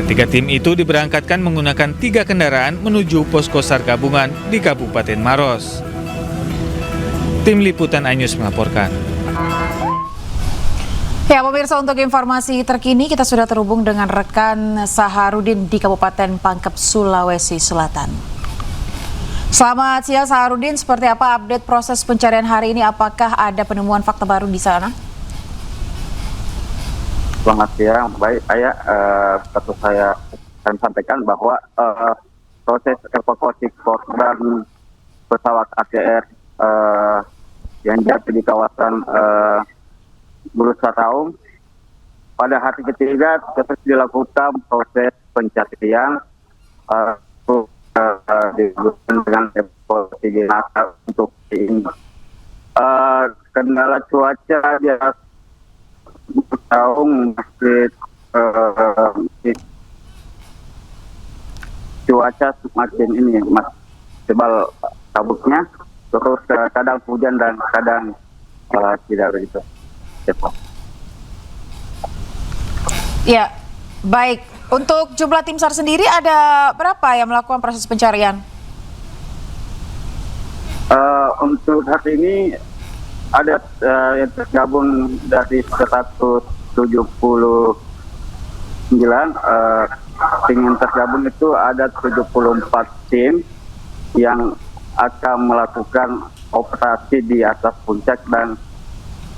Ketiga tim itu diberangkatkan menggunakan 3 kendaraan menuju posko SAR gabungan di Kabupaten Maros. Tim Liputan iNews melaporkan. Ya, pemirsa, untuk informasi terkini kita sudah terhubung dengan rekan Saharudin di Kabupaten Pangkep, Sulawesi Selatan. Selamat siang Saharudin, seperti apa update proses pencarian hari ini? Apakah ada penemuan fakta baru di sana? Selamat siang, baik Ayah, tentu saya akan sampaikan bahwa proses evakuasi korban pesawat ATR yang jatuh di kawasan Bulu Saraung pada hari ketiga terus dilakukan proses pencarian dengan evakuasi jenazah untuk ini. Kendala cuaca di Saraung masih cuaca semakin ini mas tebal kabutnya, terus kadang hujan dan kadang tidak begitu. Ya, baik. Untuk jumlah tim SAR sendiri ada berapa yang melakukan proses pencarian? Untuk hari ini ada yang tergabung dari 179 tim yang tergabung itu ada 74 tim yang akan melakukan operasi di atas puncak dan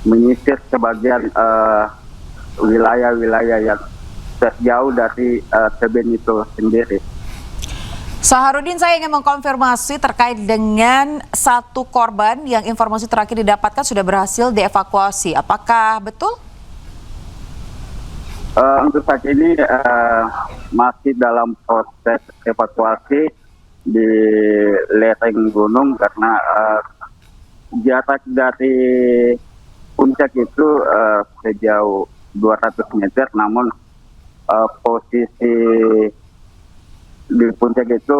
menyisir sebagian wilayah-wilayah yang terjauh dari tebing itu sendiri. Saharudin, saya ingin mengkonfirmasi terkait dengan satu korban yang informasi terakhir didapatkan sudah berhasil dievakuasi. Apakah betul? Untuk saat ini masih dalam proses evakuasi di lereng gunung karena jarak dari puncak itu sejauh 200 meter, namun posisi di puncak itu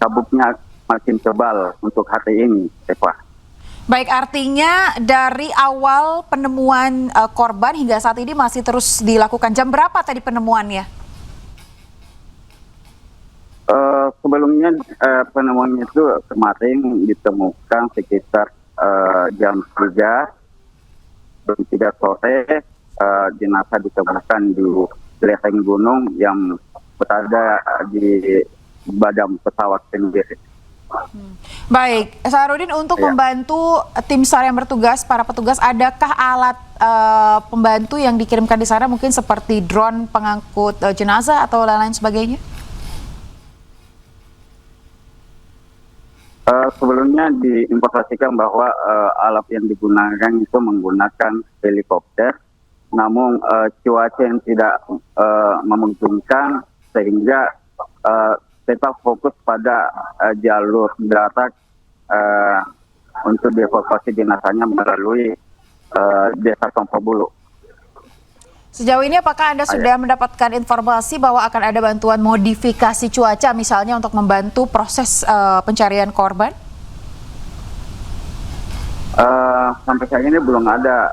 kabutnya makin tebal untuk hari ini, Eva. Baik, artinya dari awal penemuan korban hingga saat ini masih terus dilakukan. Jam berapa tadi penemuannya? Sebelumnya penemuannya itu kemarin ditemukan sekitar jam 3 sore, jenazah ditemukan di lereng gunung yang berada di badan pesawat sendiri. Baik, Saharudin, untuk membantu tim SAR yang bertugas, para petugas, adakah alat pembantu yang dikirimkan di sana mungkin seperti drone pengangkut jenazah atau lain-lain sebagainya? Sebelumnya diinformasikan bahwa alat yang digunakan itu menggunakan helikopter, namun cuaca yang tidak memungkinkan sehingga tetap fokus pada jalur darat untuk dievakuasi jenazahnya melalui Desa Tompobulu. Sejauh ini apakah Anda sudah mendapatkan informasi bahwa akan ada bantuan modifikasi cuaca misalnya untuk membantu proses pencarian korban? Sampai saat ini belum ada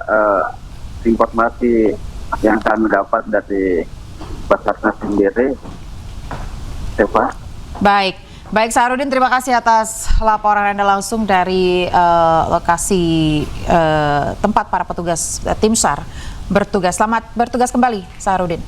informasi yang kami dapat dari Basarnas sendiri. Baik, Saharudin, terima kasih atas laporan Anda langsung dari lokasi tempat para petugas tim SAR bertugas. Selamat bertugas kembali, Saharudin.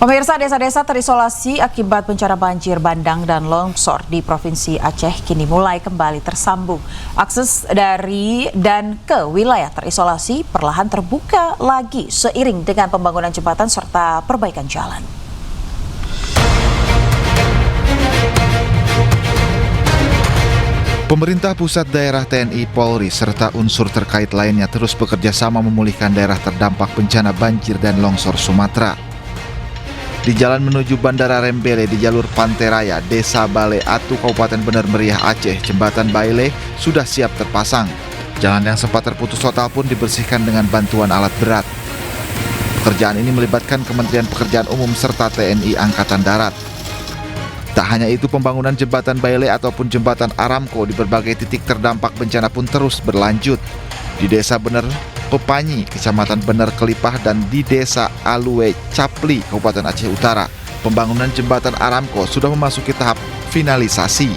Pemirsa, desa-desa terisolasi akibat bencana banjir bandang dan longsor di Provinsi Aceh kini mulai kembali tersambung. Akses dari dan ke wilayah terisolasi perlahan terbuka lagi seiring dengan pembangunan jembatan serta perbaikan jalan. Pemerintah pusat, daerah, TNI, Polri, serta unsur terkait lainnya terus bekerja sama memulihkan daerah terdampak bencana banjir dan longsor Sumatera. Di jalan menuju Bandara Rembele di jalur Pantai Raya, Desa Bale Atu, Kabupaten Bener Meriah, Aceh, jembatan Baile sudah siap terpasang. Jalan yang sempat terputus total pun dibersihkan dengan bantuan alat berat. Pekerjaan ini melibatkan Kementerian Pekerjaan Umum serta TNI Angkatan Darat. Tak hanya itu, pembangunan jembatan Baile ataupun jembatan Aramco di berbagai titik terdampak bencana pun terus berlanjut. Di Desa Bener Pepanyi, Kecamatan Bener Kelipah, dan di Desa Alue Capli, Kabupaten Aceh Utara, pembangunan jembatan Aramco sudah memasuki tahap finalisasi.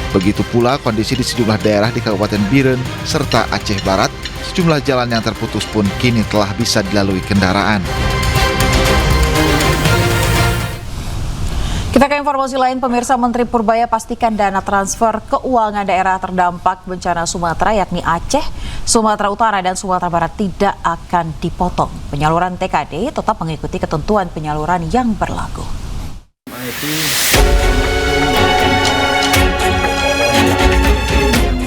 Begitu pula kondisi di sejumlah daerah di Kabupaten Biren serta Aceh Barat, sejumlah jalan yang terputus pun kini telah bisa dilalui kendaraan. Kita ke informasi lain, pemirsa. Menteri Purbaya pastikan dana transfer keuangan daerah terdampak bencana Sumatera yakni Aceh, Sumatera Utara, dan Sumatera Barat tidak akan dipotong. Penyaluran TKD tetap mengikuti ketentuan penyaluran yang berlaku.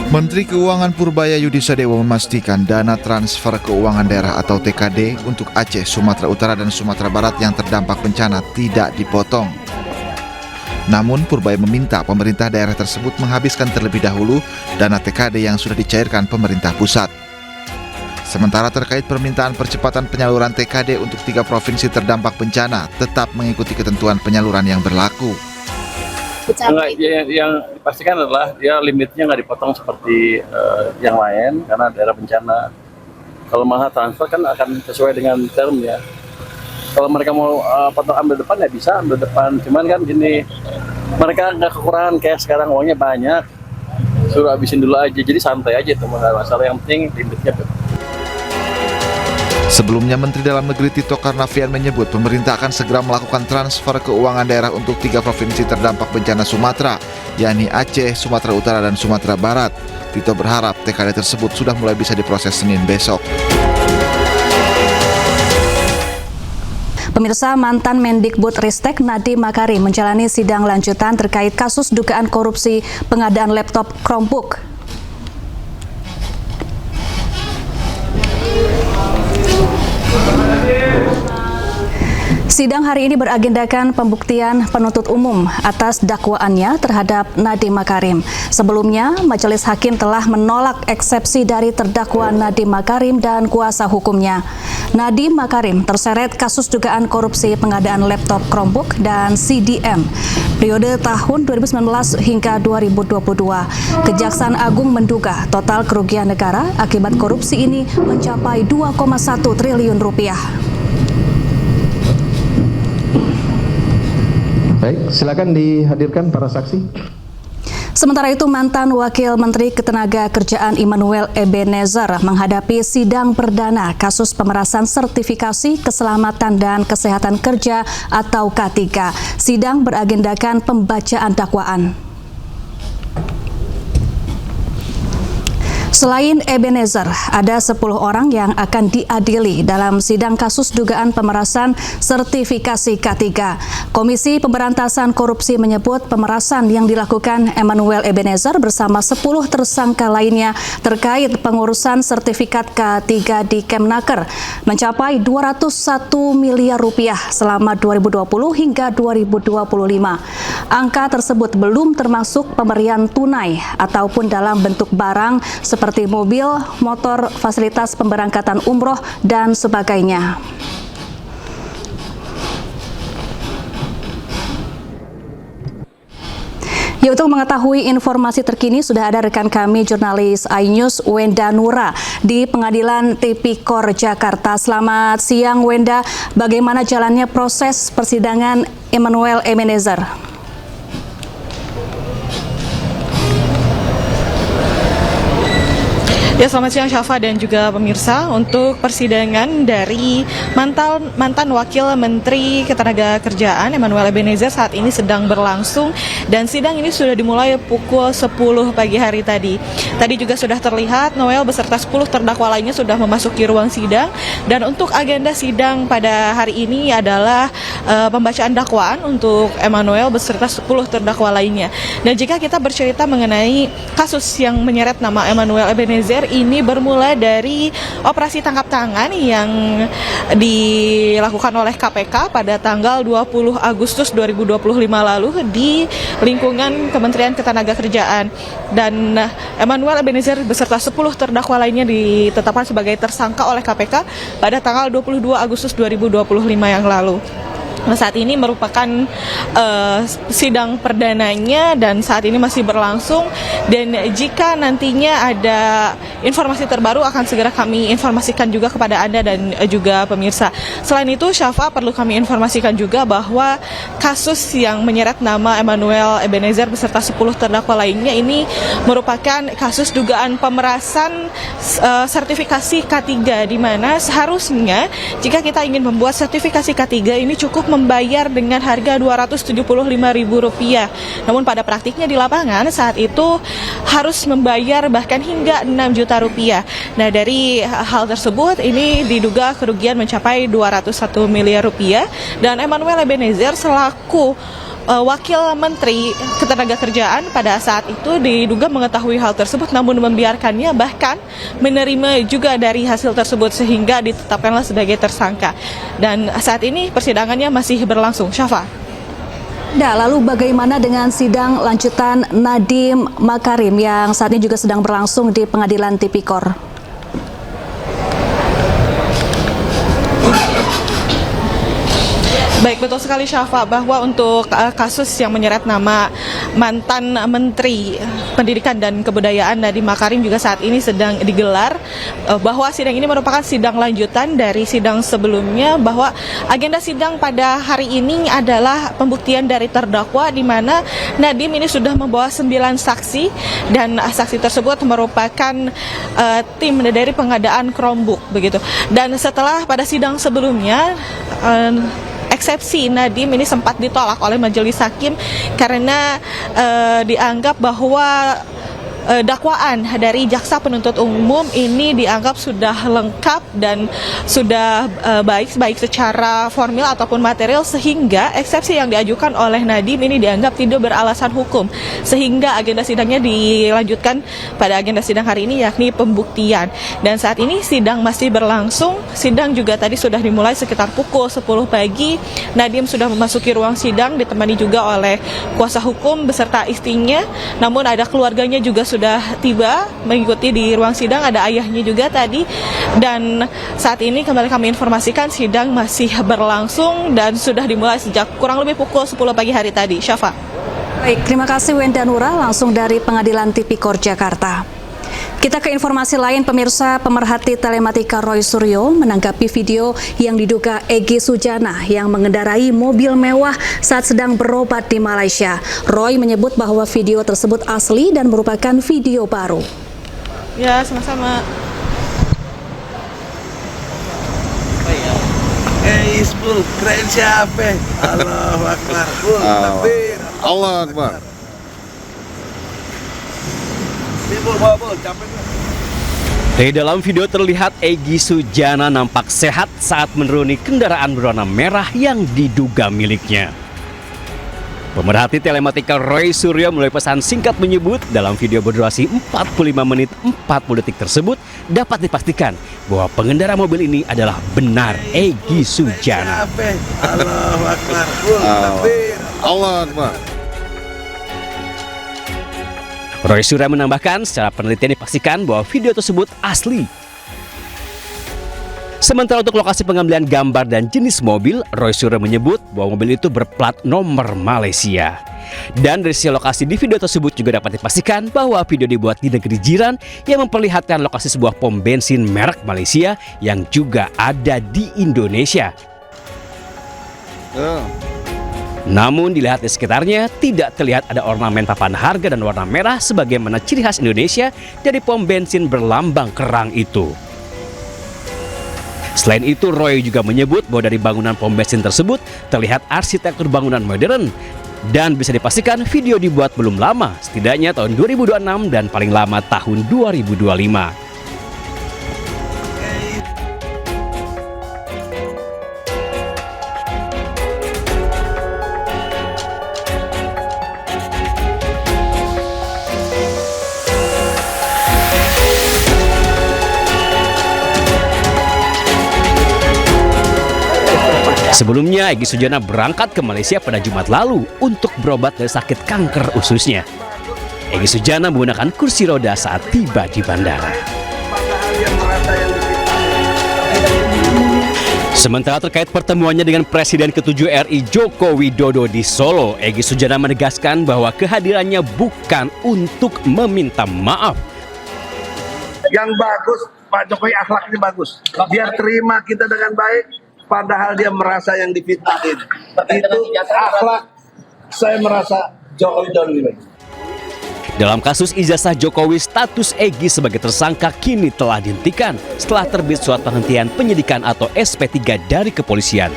Menteri Keuangan Purbaya Yudi Sadewo memastikan dana transfer keuangan daerah atau TKD untuk Aceh, Sumatera Utara, dan Sumatera Barat yang terdampak bencana tidak dipotong. Namun Purbaya meminta pemerintah daerah tersebut menghabiskan terlebih dahulu dana TKD yang sudah dicairkan pemerintah pusat. Sementara terkait permintaan percepatan penyaluran TKD untuk 3 provinsi terdampak bencana tetap mengikuti ketentuan penyaluran yang berlaku. Yang dipastikan adalah dia limitnya nggak dipotong seperti yang lain karena daerah bencana. Kalau malah transfer kan akan sesuai dengan term ya. Kalau mereka mau potong ambil depan ya bisa ambil depan, cuman kan gini, mereka nggak kekurangan kayak sekarang uangnya banyak, suruh habisin dulu aja, jadi santai aja itu masalah, yang penting limitnya. Sebelumnya, Menteri Dalam Negeri Tito Karnavian menyebut pemerintah akan segera melakukan transfer keuangan daerah untuk 3 provinsi terdampak bencana Sumatera, yakni Aceh, Sumatera Utara, dan Sumatera Barat. Tito berharap TKD tersebut sudah mulai bisa diproses Senin besok. Pemirsa, mantan Mendikbud Ristek Nadiem Makarim menjalani sidang lanjutan terkait kasus dugaan korupsi pengadaan laptop Chromebook. Sidang hari ini beragendakan pembuktian penuntut umum atas dakwaannya terhadap Nadiem Makarim. Sebelumnya, Majelis Hakim telah menolak eksepsi dari terdakwa Nadiem Makarim dan kuasa hukumnya. Nadiem Makarim terseret kasus dugaan korupsi pengadaan laptop Chromebook dan CDM periode tahun 2019 hingga 2022. Kejaksaan Agung menduga total kerugian negara akibat korupsi ini mencapai 2,1 triliun rupiah. Baik, silakan dihadirkan para saksi. Sementara itu, mantan Wakil Menteri Ketenagakerjaan Immanuel Ebenezer menghadapi sidang perdana kasus pemerasan sertifikasi keselamatan dan kesehatan kerja atau K3. Sidang beragendakan pembacaan dakwaan. Selain Ebenezer, ada 10 orang yang akan diadili dalam sidang kasus dugaan pemerasan sertifikasi K3. Komisi Pemberantasan Korupsi menyebut pemerasan yang dilakukan Emmanuel Ebenezer bersama 10 tersangka lainnya terkait pengurusan sertifikat K3 di Kemnaker mencapai 201 miliar rupiah selama 2020 hingga 2025. Angka tersebut belum termasuk pemberian tunai ataupun dalam bentuk barang seperti mobil, motor, fasilitas pemberangkatan umroh, dan sebagainya. Ya, untuk mengetahui informasi terkini sudah ada rekan kami jurnalis iNews Wenda Nura di Pengadilan Tipikor Jakarta. Selamat siang Wenda, bagaimana jalannya proses persidangan Emmanuel Ebenezer? Ya, selamat siang Syafa dan juga pemirsa. Untuk persidangan dari mantan Wakil Menteri Ketenagakerjaan Emmanuel Ebenezer saat ini sedang berlangsung dan sidang ini sudah dimulai pukul 10 pagi hari tadi. Tadi juga sudah terlihat Noel beserta 10 terdakwa lainnya sudah memasuki ruang sidang dan untuk agenda sidang pada hari ini adalah pembacaan dakwaan untuk Emmanuel beserta 10 terdakwa lainnya. Dan jika kita bercerita mengenai kasus yang menyeret nama Emmanuel Ebenezer, ini bermula dari operasi tangkap tangan yang dilakukan oleh KPK pada tanggal 20 Agustus 2025 lalu di lingkungan Kementerian Ketenagakerjaan. Dan Emmanuel Ebenezer beserta 10 terdakwa lainnya ditetapkan sebagai tersangka oleh KPK pada tanggal 22 Agustus 2025 yang lalu. Nah, saat ini merupakan sidang perdananya dan saat ini masih berlangsung, dan jika nantinya ada informasi terbaru akan segera kami informasikan juga kepada Anda dan juga pemirsa. Selain itu, Syafa, perlu kami informasikan juga bahwa kasus yang menyeret nama Emmanuel Ebenezer beserta 10 terdakwa lainnya ini merupakan kasus dugaan pemerasan sertifikasi K3, di mana seharusnya jika kita ingin membuat sertifikasi K3 ini cukup membayar dengan harga Rp275.000. Namun pada praktiknya di lapangan saat itu harus membayar bahkan hingga Rp6 juta. Nah, dari hal tersebut ini diduga kerugian mencapai Rp201 miliar dan Emmanuel Ebenezer selaku Wakil Menteri Ketenagakerjaan pada saat itu diduga mengetahui hal tersebut namun membiarkannya, bahkan menerima juga dari hasil tersebut sehingga ditetapkanlah sebagai tersangka. Dan saat ini persidangannya masih berlangsung. Syafa. Lalu bagaimana dengan sidang lanjutan Nadiem Makarim yang saat ini juga sedang berlangsung di Pengadilan Tipikor? Baik, betul sekali Syafa, bahwa untuk kasus yang menyeret nama mantan Menteri Pendidikan dan Kebudayaan Nadiem Makarim juga saat ini sedang digelar, bahwa sidang ini merupakan sidang lanjutan dari sidang sebelumnya, bahwa agenda sidang pada hari ini adalah pembuktian dari terdakwa, di mana Nadiem ini sudah membawa 9 saksi dan saksi tersebut merupakan tim dari pengadaan Chromebook begitu. Dan setelah pada sidang sebelumnya eksepsi Nadiem ini sempat ditolak oleh majelis hakim karena dianggap bahwa dakwaan dari jaksa penuntut umum ini dianggap sudah lengkap dan sudah baik secara formal ataupun material, sehingga eksepsi yang diajukan oleh Nadiem ini dianggap tidak beralasan hukum, sehingga agenda sidangnya dilanjutkan pada agenda sidang hari ini, yakni pembuktian. Dan saat ini sidang masih berlangsung. Sidang juga tadi sudah dimulai sekitar pukul 10 pagi. Nadiem sudah memasuki ruang sidang ditemani juga oleh kuasa hukum beserta istrinya, namun ada keluarganya juga sudah tiba mengikuti di ruang sidang, ada ayahnya juga tadi. Dan saat ini kembali kami informasikan sidang masih berlangsung dan sudah dimulai sejak kurang lebih pukul 10 pagi hari tadi. Syafa. Baik, terima kasih Wenda Nura langsung dari Pengadilan Tipikor Jakarta. Kita ke informasi lain, pemirsa. Pemerhati telematika Roy Suryo menanggapi video yang diduga Egy Sujana yang mengendarai mobil mewah saat sedang berobat di Malaysia. Roy menyebut bahwa video tersebut asli dan merupakan video baru. Ya, sama-sama. Isbul, keren siapa? Allahu Akbar. Takbir. Allah Akbar. Di dalam video terlihat Egy Sujana nampak sehat saat menuruni kendaraan berwarna merah yang diduga miliknya. Pemerhati telematika Roy Suryo melalui pesan singkat menyebut dalam video berdurasi 45 menit 40 detik tersebut dapat dipastikan bahwa pengendara mobil ini adalah benar Egy Sujana. Allahu Akbar. Allah Akbar. Roy Suryo menambahkan secara penelitian dipastikan bahwa video tersebut asli. Sementara untuk lokasi pengambilan gambar dan jenis mobil, Roy Suryo menyebut bahwa mobil itu berplat nomor Malaysia. Dan dari sisi lokasi di video tersebut juga dapat dipastikan bahwa video dibuat di negeri jiran yang memperlihatkan lokasi sebuah pom bensin merek Malaysia yang juga ada di Indonesia. Namun dilihat di sekitarnya tidak terlihat ada ornamen papan harga dan warna merah sebagaimana ciri khas Indonesia dari pom bensin berlambang kerang itu. Selain itu, Roy juga menyebut bahwa dari bangunan pom bensin tersebut terlihat arsitektur bangunan modern dan bisa dipastikan video dibuat belum lama, setidaknya tahun 2026 dan paling lama tahun 2025. Sebelumnya, Egy Sujana berangkat ke Malaysia pada Jumat lalu untuk berobat dari sakit kanker ususnya. Egy Sujana menggunakan kursi roda saat tiba di bandara. Sementara terkait pertemuannya dengan Presiden ke-7 RI Joko Widodo di Solo, Egy Sujana menegaskan bahwa kehadirannya bukan untuk meminta maaf. Yang bagus, Pak Jokowi akhlaknya bagus. Dia terima kita dengan baik. Padahal dia merasa yang difitnahin. Itu akhlak, saya merasa Jokowi jauh lebih baik. Dalam kasus ijazah Jokowi, status Egy sebagai tersangka kini telah dihentikan setelah terbit surat penghentian penyidikan atau SP3 dari kepolisian.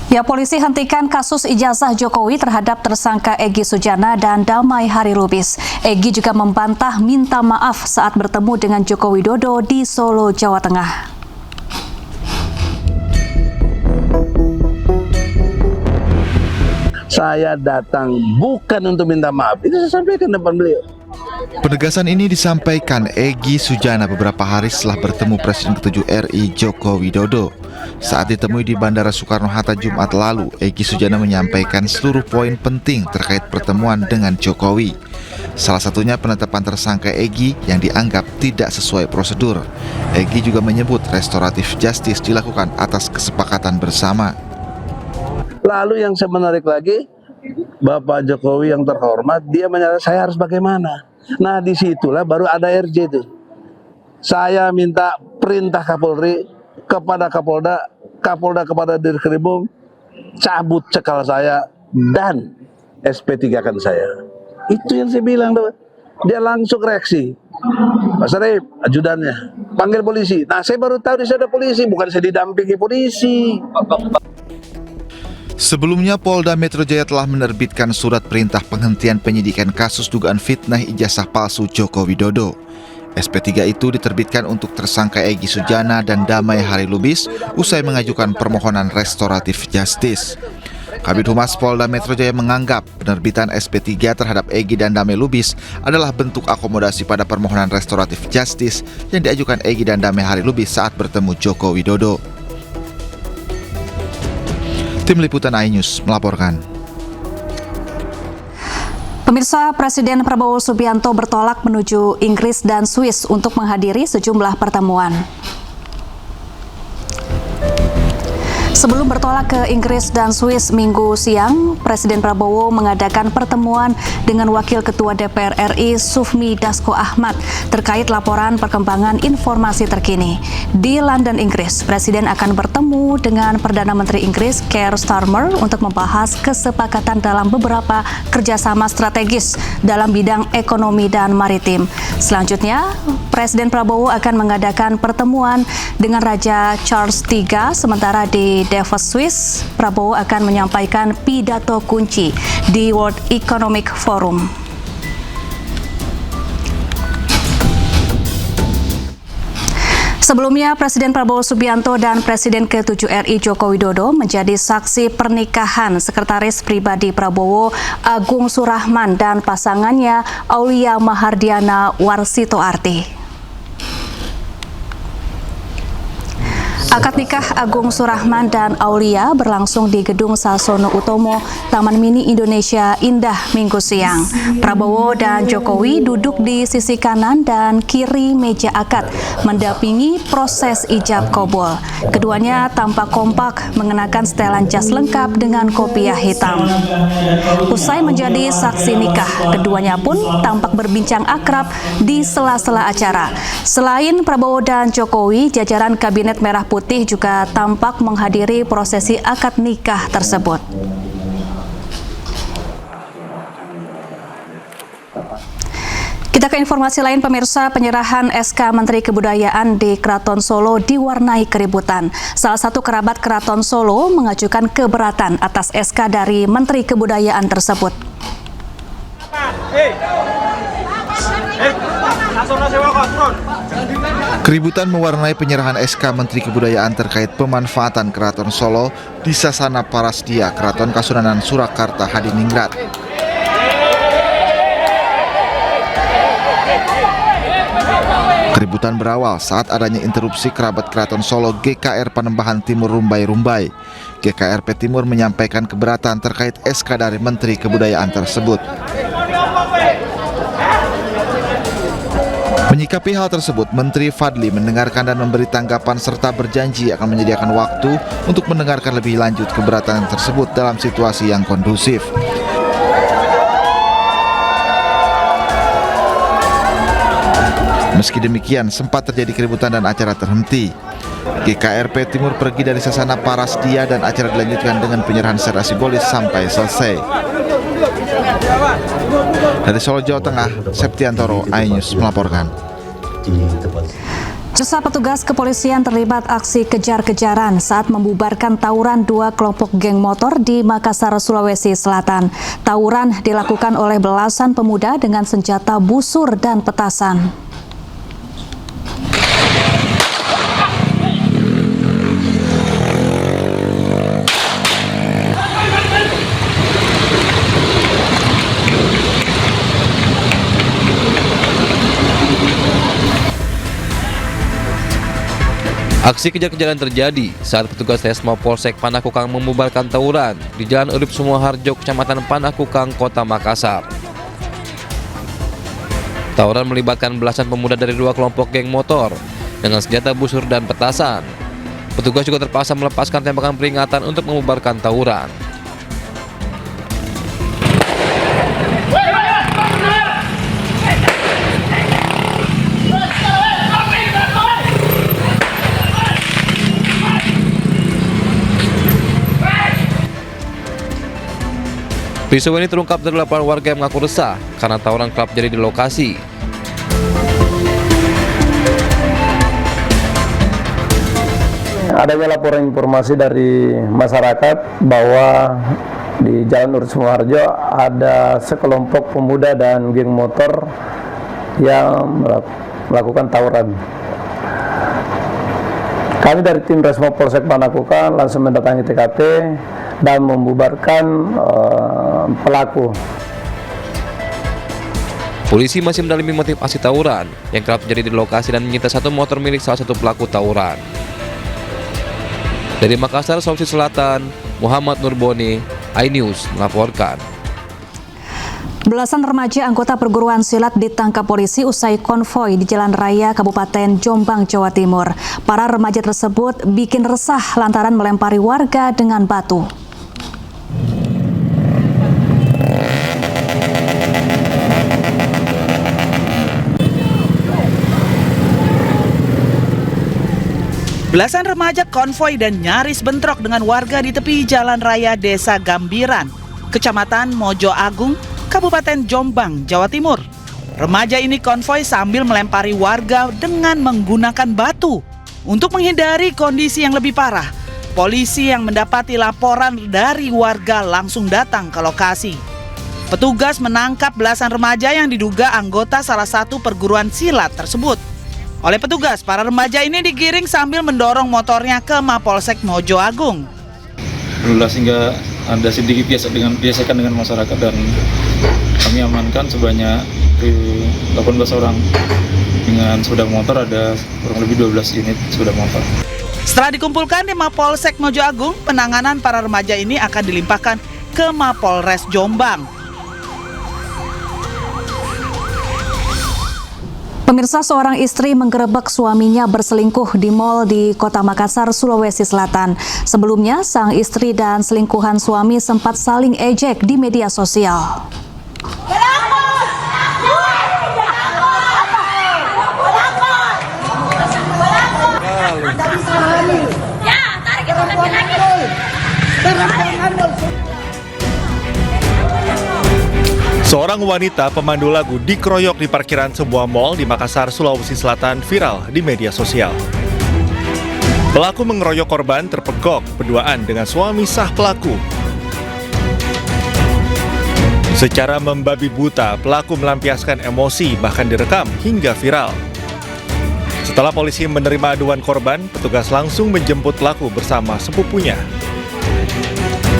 Ya, polisi hentikan kasus ijazah Jokowi terhadap tersangka Egy Sujana dan Damai Hari Lubis. Egy juga membantah minta maaf saat bertemu dengan Joko Widodo di Solo, Jawa Tengah. Saya datang bukan untuk minta maaf. Itu saya sampaikan depan beliau. Penegasan ini disampaikan Egy Sujana beberapa hari setelah bertemu Presiden ke-7 RI Joko Widodo. Saat ditemui di Bandara Soekarno-Hatta Jumat lalu, Egy Sujana menyampaikan seluruh poin penting terkait pertemuan dengan Jokowi. Salah satunya penetapan tersangka Egy yang dianggap tidak sesuai prosedur. Egy juga menyebut restoratif justice dilakukan atas kesepakatan bersama. Lalu yang saya menarik lagi, Bapak Jokowi yang terhormat, dia menyatakan saya harus bagaimana. Nah, disitulah baru ada RJ itu. Saya minta perintah Kapolri kepada Kapolda, Kapolda kepada Dirkrimum, cabut cekal saya dan SP3-kan saya. Itu yang saya bilang, dia langsung reaksi. Pak Sarip, ajudannya, panggil polisi. Nah, saya baru tahu di sana ada polisi, bukan saya didampingi polisi. Sebelumnya, Polda Metro Jaya telah menerbitkan surat perintah penghentian penyidikan kasus dugaan fitnah ijazah palsu Joko Widodo. SP3 itu diterbitkan untuk tersangka Egy Sujana dan Damai Hari Lubis usai mengajukan permohonan restoratif justice. Kabid Humas Polda Metro Jaya menganggap penerbitan SP3 terhadap Egy dan Damai Lubis adalah bentuk akomodasi pada permohonan restoratif justice yang diajukan Egy dan Damai Hari Lubis saat bertemu Joko Widodo. Tim Liputan iNews melaporkan. Pemirsa, Presiden Prabowo Subianto bertolak menuju Inggris dan Swiss untuk menghadiri sejumlah pertemuan. Sebelum bertolak ke Inggris dan Swiss Minggu siang, Presiden Prabowo mengadakan pertemuan dengan Wakil Ketua DPR RI Sufmi Dasko Ahmad terkait laporan perkembangan informasi terkini. Di London, Inggris, Presiden akan bertemu dengan Perdana Menteri Inggris Keir Starmer untuk membahas kesepakatan dalam beberapa kerjasama strategis dalam bidang ekonomi dan maritim. Selanjutnya, Presiden Prabowo akan mengadakan pertemuan dengan Raja Charles III, sementara di Davos, Swiss, Prabowo akan menyampaikan pidato kunci di World Economic Forum. Sebelumnya, Presiden Prabowo Subianto dan Presiden ke-7 RI Joko Widodo menjadi saksi pernikahan Sekretaris Pribadi Prabowo Agung Surahman dan pasangannya Aulia Mahardiana Warsitoarti. Akad nikah Agung Surahman dan Aulia berlangsung di Gedung Sasono Utomo, Taman Mini Indonesia Indah Minggu siang. Prabowo dan Jokowi duduk di sisi kanan dan kiri meja akad, mendampingi proses ijab kabul. Keduanya tampak kompak mengenakan setelan jas lengkap dengan kopiah hitam. Usai menjadi saksi nikah, keduanya pun tampak berbincang akrab di sela-sela acara. Selain Prabowo dan Jokowi, jajaran Kabinet Merah Putih juga tampak menghadiri prosesi akad nikah tersebut. Kita ke informasi lain, pemirsa. Penyerahan SK Menteri Kebudayaan di Keraton Solo diwarnai keributan. Salah satu kerabat Keraton Solo mengajukan keberatan atas SK dari Menteri Kebudayaan tersebut. Keributan mewarnai penyerahan SK Menteri Kebudayaan terkait pemanfaatan Keraton Solo di Sasana Parasdia Keraton Kasunanan Surakarta Hadiningrat. Keributan berawal saat adanya interupsi kerabat Keraton Solo GKR Panembahan Timur Rumbai-Rumbai. GKRP Timur menyampaikan keberatan terkait SK dari Menteri Kebudayaan tersebut. Menyikapi hal tersebut, Menteri Fadli mendengarkan dan memberi tanggapan serta berjanji akan menyediakan waktu untuk mendengarkan lebih lanjut keberatan tersebut dalam situasi yang kondusif. Meski demikian, sempat terjadi keributan dan acara terhenti. GKRP Timur pergi dari Sasana Parasdia dan acara dilanjutkan dengan penyerahan secara simbolis sampai selesai. Dari Solo, Jawa Tengah, Septiantoro, iNews melaporkan. Jasa petugas kepolisian terlibat aksi kejar-kejaran saat membubarkan tawuran dua kelompok geng motor di Makassar, Sulawesi Selatan. Tawuran dilakukan oleh belasan pemuda dengan senjata busur dan petasan. Aksi kejar-kejaran terjadi saat petugas Resmo Polsek Panakukang membubarkan tawuran di Jalan Urip Sumoharjo, Kecamatan Panakukang, Kota Makassar. Tawuran melibatkan belasan pemuda dari dua kelompok geng motor dengan senjata busur dan petasan. Petugas juga terpaksa melepaskan tembakan peringatan untuk membubarkan tawuran. Peristiwa ini terungkap dari laporan warga yang mengaku resah karena tawuran kerap terjadi di lokasi. Adanya laporan informasi dari masyarakat bahwa di Jalan Urip Sumoharjo ada sekelompok pemuda dan geng motor yang melakukan tawuran. Kami dari tim Resmo Polsek Panakukang langsung mendatangi TKP dan membubarkan pelaku. Polisi masih mendalami motif aksi tawuran yang kerap terjadi di lokasi dan menyita satu motor milik salah satu pelaku tawuran. Dari Makassar, Sulawesi Selatan, Muhammad Nurboni, iNews melaporkan. Belasan remaja anggota perguruan silat ditangkap polisi usai konvoi di Jalan Raya Kabupaten Jombang, Jawa Timur. Para remaja tersebut bikin resah lantaran melempari warga dengan batu. Belasan remaja konvoi dan nyaris bentrok dengan warga di tepi Jalan Raya Desa Gambiran, Kecamatan Mojo Agung, Kabupaten Jombang, Jawa Timur. Remaja ini konvoi sambil melempari warga dengan menggunakan batu. Untuk menghindari kondisi yang lebih parah, polisi yang mendapati laporan dari warga langsung datang ke lokasi. Petugas menangkap belasan remaja yang diduga anggota salah satu perguruan silat tersebut. Oleh petugas, para remaja ini digiring sambil mendorong motornya ke Mapolsek Mojo Agung. Sehingga ada sedikit gesekan dengan masyarakat dan kami amankan sebanyak 18 orang dengan sepeda motor, ada kurang lebih 12 unit sepeda motor. Setelah dikumpulkan di Mapolsek Mojo Agung, penanganan para remaja ini akan dilimpahkan ke Mapolres Jombang. Pemirsa, seorang istri menggerebek suaminya berselingkuh di mal di Kota Makassar, Sulawesi Selatan. Sebelumnya, sang istri dan selingkuhan suami sempat saling ejek di media sosial. Seorang wanita pemandu lagu dikeroyok di parkiran sebuah mal di Makassar, Sulawesi Selatan viral di media sosial. Pelaku mengeroyok korban terpegok berduaan dengan suami sah pelaku. Secara membabi buta, pelaku melampiaskan emosi bahkan direkam hingga viral. Setelah polisi menerima aduan korban, petugas langsung menjemput pelaku bersama sepupunya.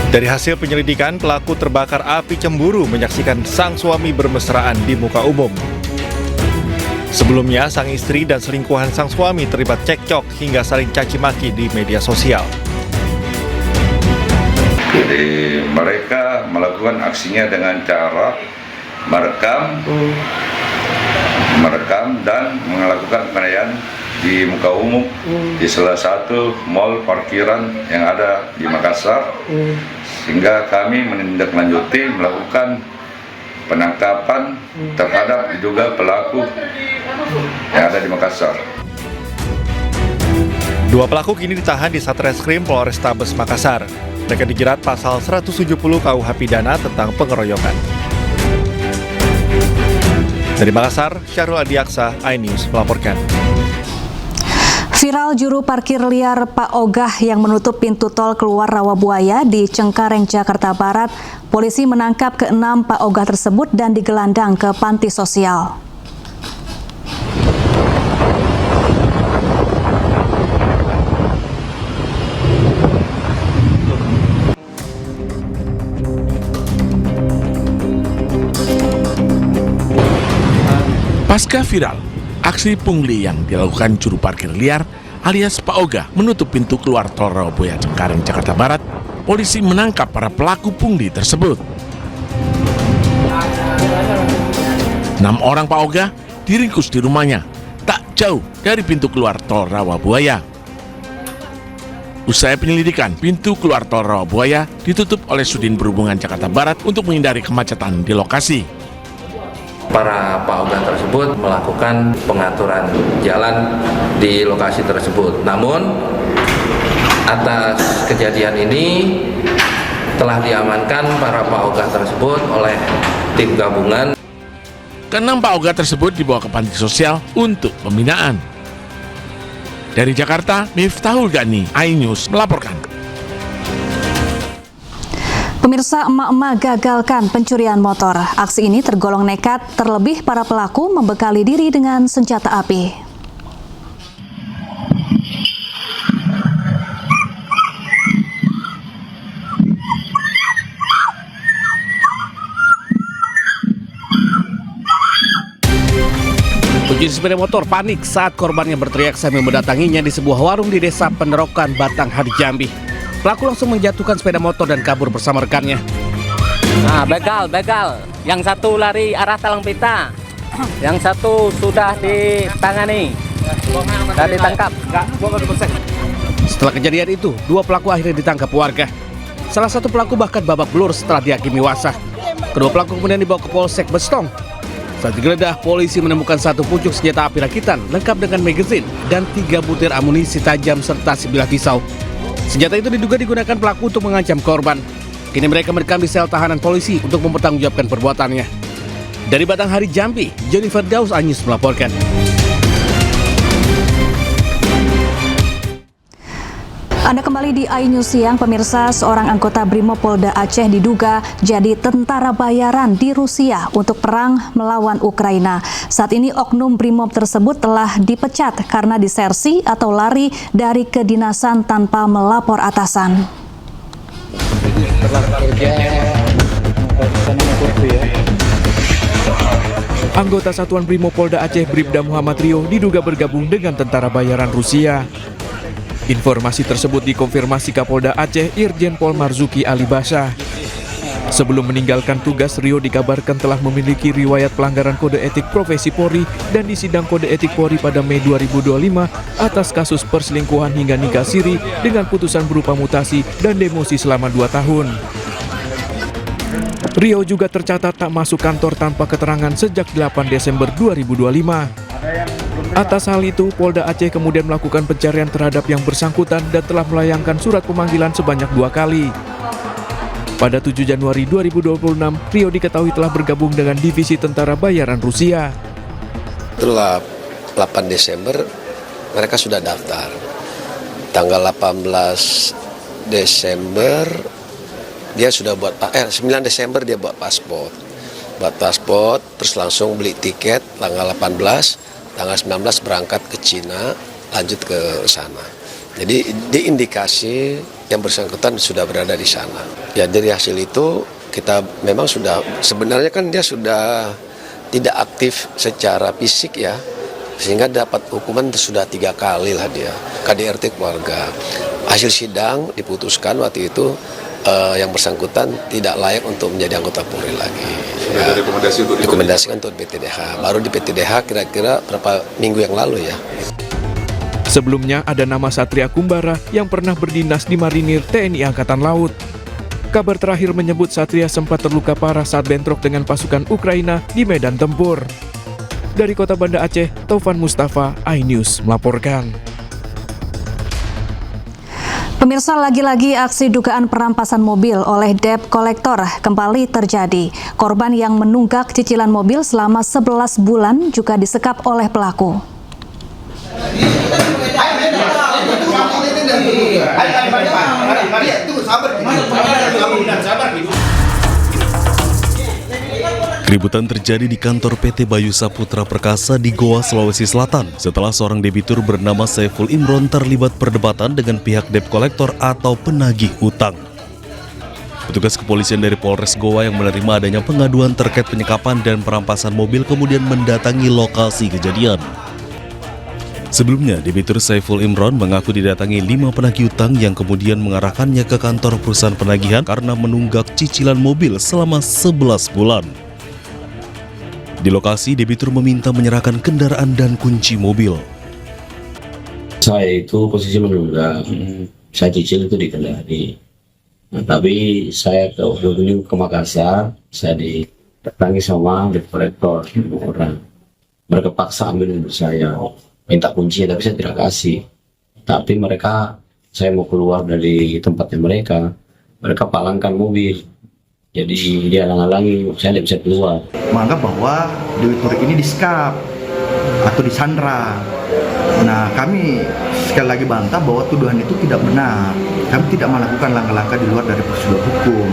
Dari hasil penyelidikan, pelaku terbakar api cemburu menyaksikan sang suami bermesraan di muka umum. Sebelumnya, sang istri dan selingkuhan sang suami terlibat cekcok hingga saling caci maki di media sosial. Jadi mereka melakukan aksinya dengan cara merekam dan melakukan penganiayaan di muka umum di salah satu mal parkiran yang ada di Makassar, sehingga kami menindaklanjuti melakukan penangkapan terhadap diduga pelaku yang ada di Makassar. Dua pelaku kini ditahan di Satreskrim Polrestabes Makassar. Mereka dijerat pasal 170 KUH Pidana tentang pengeroyokan. Dari Makassar, Syahrul Adiaksa, iNews melaporkan. Viral juru parkir liar Pak Ogah yang menutup pintu tol keluar Rawabuaya di Cengkareng, Jakarta Barat. Polisi menangkap ke-6 Pak Ogah tersebut dan digelandang ke panti sosial. Pasca viral, aksi pungli yang dilakukan juru parkir liar alias Pak Ogah menutup pintu keluar tol Rawabuaya Cengkareng, Jakarta Barat, polisi menangkap para pelaku pungli tersebut. 6 orang Pak Ogah diringkus di rumahnya, tak jauh dari pintu keluar tol Rawabuaya. Usai penyelidikan, pintu keluar tol Rawabuaya ditutup oleh Sudin Perhubungan Jakarta Barat untuk menghindari kemacetan di lokasi. Para Pak Ogah tersebut melakukan pengaturan jalan di lokasi tersebut. Namun atas kejadian ini telah diamankan para Pak Ogah tersebut oleh tim gabungan. Ke-6 Pak Ogah tersebut dibawa ke panti sosial untuk pembinaan. Dari Jakarta, Miftahul Gani, iNews melaporkan. Pemirsa, emak-emak gagalkan pencurian motor. Aksi ini tergolong nekat, terlebih para pelaku membekali diri dengan senjata api. Pencuri sepeda motor panik saat korbannya berteriak sambil mendatanginya di sebuah warung di Desa Penderokan, Batanghari, Jambi. Pelaku langsung menjatuhkan sepeda motor dan kabur bersama rekannya. Nah, begal. Yang satu lari arah Talang Pita. Yang satu sudah ditangani dan ditangkap. Setelah kejadian itu, 2 pelaku akhirnya ditangkap warga. Salah satu pelaku bahkan babak belur setelah dihakimi wasah. Kedua pelaku kemudian dibawa ke Polsek Bestong. Saat digeledah, polisi menemukan 1 pucuk senjata api rakitan lengkap dengan magazin dan 3 butir amunisi tajam serta sebilah pisau. Senjata itu diduga digunakan pelaku untuk mengancam korban. Kini mereka merekam di sel tahanan polisi untuk mempertanggungjawabkan perbuatannya. Dari Batanghari, Jambi, Joni Firdaus Anyus melaporkan. Anda kembali di iNews Siang, pemirsa. Seorang anggota Brimopolda Aceh diduga jadi tentara bayaran di Rusia untuk perang melawan Ukraina. Saat ini oknum Brimob tersebut telah dipecat karena disersi atau lari dari kedinasan tanpa melapor atasan. Anggota Satuan Brimopolda Aceh Bribda Muhammad Rio diduga bergabung dengan tentara bayaran Rusia. Informasi tersebut dikonfirmasi Kapolda Aceh Irjen Pol Marzuki Ali Basha. Sebelum meninggalkan tugas, Rio dikabarkan telah memiliki riwayat pelanggaran kode etik profesi Polri dan disidang kode etik Polri pada Mei 2025 atas kasus perselingkuhan hingga nikah siri dengan putusan berupa mutasi dan demosi selama 2 tahun. Rio juga tercatat tak masuk kantor tanpa keterangan sejak 8 Desember 2025. Atas hal itu, Polda Aceh kemudian melakukan pencarian terhadap yang bersangkutan dan telah melayangkan surat pemanggilan sebanyak 2 kali. Pada 7 Januari 2026, Rio diketahui telah bergabung dengan Divisi Tentara Bayaran Rusia. Setelah 8 Desember, mereka sudah daftar. Tanggal 18 Desember, dia sudah 9 Desember dia buat paspor. Terus langsung beli tiket tanggal 18. Tanggal 19 berangkat ke Cina, lanjut ke sana. Jadi diindikasi yang bersangkutan sudah berada di sana. Ya, dari hasil itu kita memang sudah, sebenarnya kan dia sudah tidak aktif secara fisik ya, sehingga dapat hukuman sudah 3 kali lah dia, KDRT keluarga. Hasil sidang diputuskan waktu itu yang bersangkutan tidak layak untuk menjadi anggota Polri lagi. Ya, rekomendasikan untuk PTDH. Baru di PTDH kira-kira berapa minggu yang lalu ya. Sebelumnya ada nama Satria Kumbara yang pernah berdinas di Marinir TNI Angkatan Laut. Kabar terakhir menyebut Satria sempat terluka parah saat bentrok dengan pasukan Ukraina di medan tempur. Dari Kota Banda Aceh, Taufan Mustafa, iNews melaporkan. Pemirsa, lagi-lagi aksi dugaan perampasan mobil oleh debt collector kembali terjadi. Korban yang menunggak cicilan mobil selama 11 bulan juga disekap oleh pelaku. Keributan terjadi di kantor PT Bayu Saputra Perkasa di Goa, Sulawesi Selatan setelah seorang debitur bernama Saiful Imron terlibat perdebatan dengan pihak debt collector atau penagih utang. Petugas kepolisian dari Polres Goa yang menerima adanya pengaduan terkait penyekapan dan perampasan mobil kemudian mendatangi lokasi kejadian. Sebelumnya, debitur Saiful Imron mengaku didatangi 5 penagih utang yang kemudian mengarahkannya ke kantor perusahaan penagihan karena menunggak cicilan mobil selama 11 bulan. Di lokasi, debitur meminta menyerahkan kendaraan dan kunci mobil. Saya itu posisi menunggak, saya cicil itu di Kendari. Nah, tapi saya dulu ke Makassar, saya didatangi sama debt collector, 5 orang. Mereka paksa ambil mobil saya, minta kunci, tapi saya tidak kasih. Tapi mereka, saya mau keluar dari tempatnya mereka palangkan mobil. Jadi dia halang-halangi, saya tidak bisa keluar. Menganggap bahwa debitur ini disekap atau disandra. Nah, kami sekali lagi bantah bahwa tuduhan itu tidak benar. Kami tidak melakukan langkah-langkah di luar dari prosedur hukum.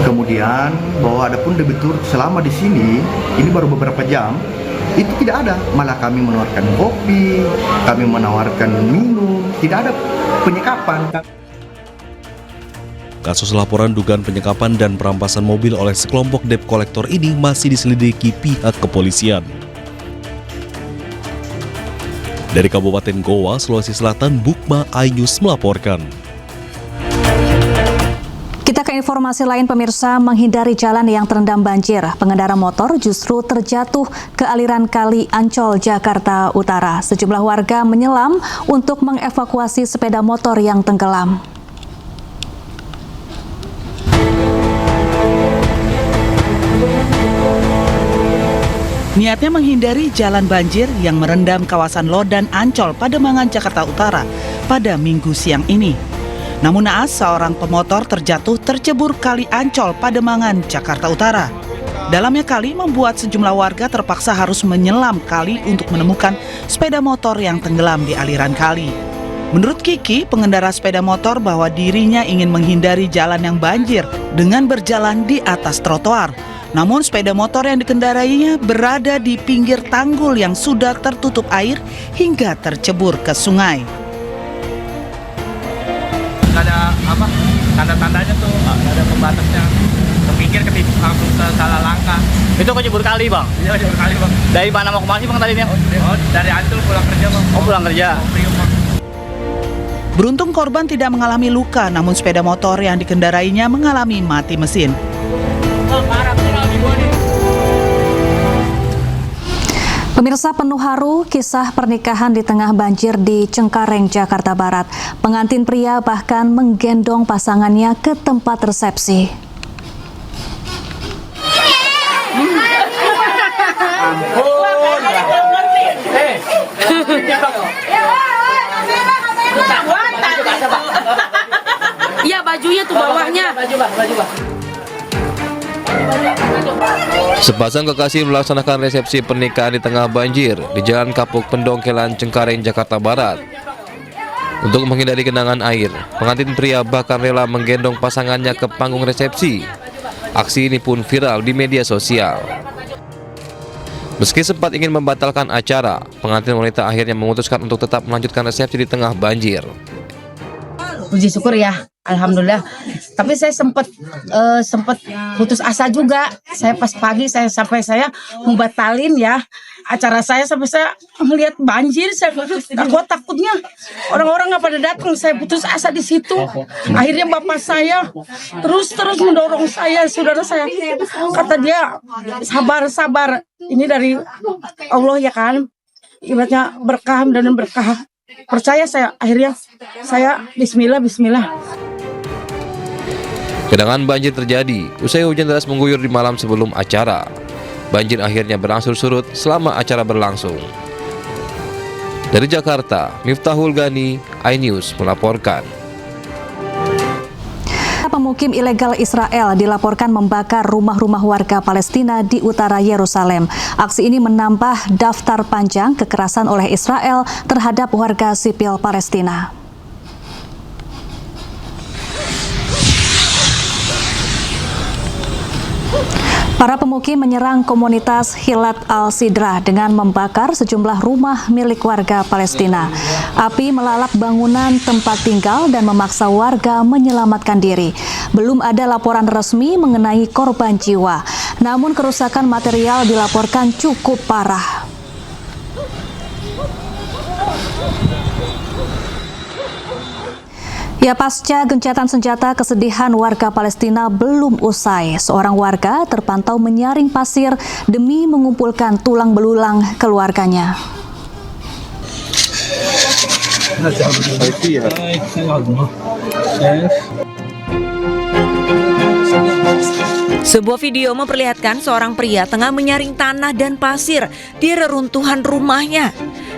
Kemudian bahwa adapun debitur selama di sini, ini baru beberapa jam, itu tidak ada. Malah kami menawarkan kopi, kami menawarkan minum, tidak ada penyekapan. Kasus laporan dugaan penyekapan dan perampasan mobil oleh sekelompok debt collector ini masih diselidiki pihak kepolisian. Dari Kabupaten Goa, Sulawesi Selatan, Bukma, iNews melaporkan. Kita ke informasi lain, pemirsa. Menghindari jalan yang terendam banjir, pengendara motor justru terjatuh ke aliran Kali Ancol, Jakarta Utara. Sejumlah warga menyelam untuk mengevakuasi sepeda motor yang tenggelam. Niatnya menghindari jalan banjir yang merendam kawasan Lodan Ancol, Pademangan, Jakarta Utara pada Minggu siang ini. Namun naas, seorang pemotor terjatuh tercebur Kali Ancol, Pademangan, Jakarta Utara. Dalamnya kali membuat sejumlah warga terpaksa harus menyelam kali untuk menemukan sepeda motor yang tenggelam di aliran kali. Menurut Kiki, pengendara sepeda motor, bahwa dirinya ingin menghindari jalan yang banjir dengan berjalan di atas trotoar. Namun sepeda motor yang dikendarainya berada di pinggir tanggul yang sudah tertutup air hingga tercebur ke sungai. Nggak ada apa, tanda-tandanya tuh, nggak ada pembatasnya. Kepikir langsung salah langkah. Itu kecebur kali, Bang? Iya, kecebur kali, Bang. Dari mana mau kemana sih, Bang, tadinya? Oh, dari Ancol pulang kerja, Bang. Oh, pulang kerja. Beruntung korban tidak mengalami luka, namun sepeda motor yang dikendarainya mengalami mati mesin. Pemirsa, penuh haru kisah pernikahan di tengah banjir di Cengkareng, Jakarta Barat. Pengantin pria bahkan menggendong pasangannya ke tempat resepsi. Iya, bajunya tuh bawahnya. Sepasang kekasih melaksanakan resepsi pernikahan di tengah banjir di Jalan Kapuk Pendongkelan, Cengkareng, Jakarta Barat. Untuk menghindari genangan air, pengantin pria bahkan rela menggendong pasangannya ke panggung resepsi. Aksi ini pun viral di media sosial. Meski sempat ingin membatalkan acara, pengantin wanita akhirnya memutuskan untuk tetap melanjutkan resepsi di tengah banjir. Puji syukur ya, alhamdulillah. Tapi saya sempat putus asa juga. Saya pas pagi saya mau batalin ya acara saya, sampai saya melihat banjir. Saya takutnya orang-orang nggak pada datang. Saya putus asa di situ. Akhirnya bapak saya terus mendorong saya, saudara saya. Kata dia, sabar. Ini dari Allah ya kan. Ibaratnya berkah dan berkah. Percaya saya, akhirnya saya bismillah. Genangan banjir terjadi usai hujan deras mengguyur di malam sebelum acara. Banjir akhirnya berangsur surut selama acara berlangsung. Dari Jakarta, Miftahul Gani, iNews melaporkan. Pemukim ilegal Israel dilaporkan membakar rumah-rumah warga Palestina di utara Yerusalem. Aksi ini menambah daftar panjang kekerasan oleh Israel terhadap warga sipil Palestina. Para pemukim menyerang komunitas Hilat Al-Sidra dengan membakar sejumlah rumah milik warga Palestina. Api melalap bangunan tempat tinggal dan memaksa warga menyelamatkan diri. Belum ada laporan resmi mengenai korban jiwa, namun kerusakan material dilaporkan cukup parah. Ya, pasca gencatan senjata, kesedihan warga Palestina belum usai. Seorang warga terpantau menyaring pasir demi mengumpulkan tulang belulang keluarganya. Sebuah video memperlihatkan seorang pria tengah menyaring tanah dan pasir di reruntuhan rumahnya.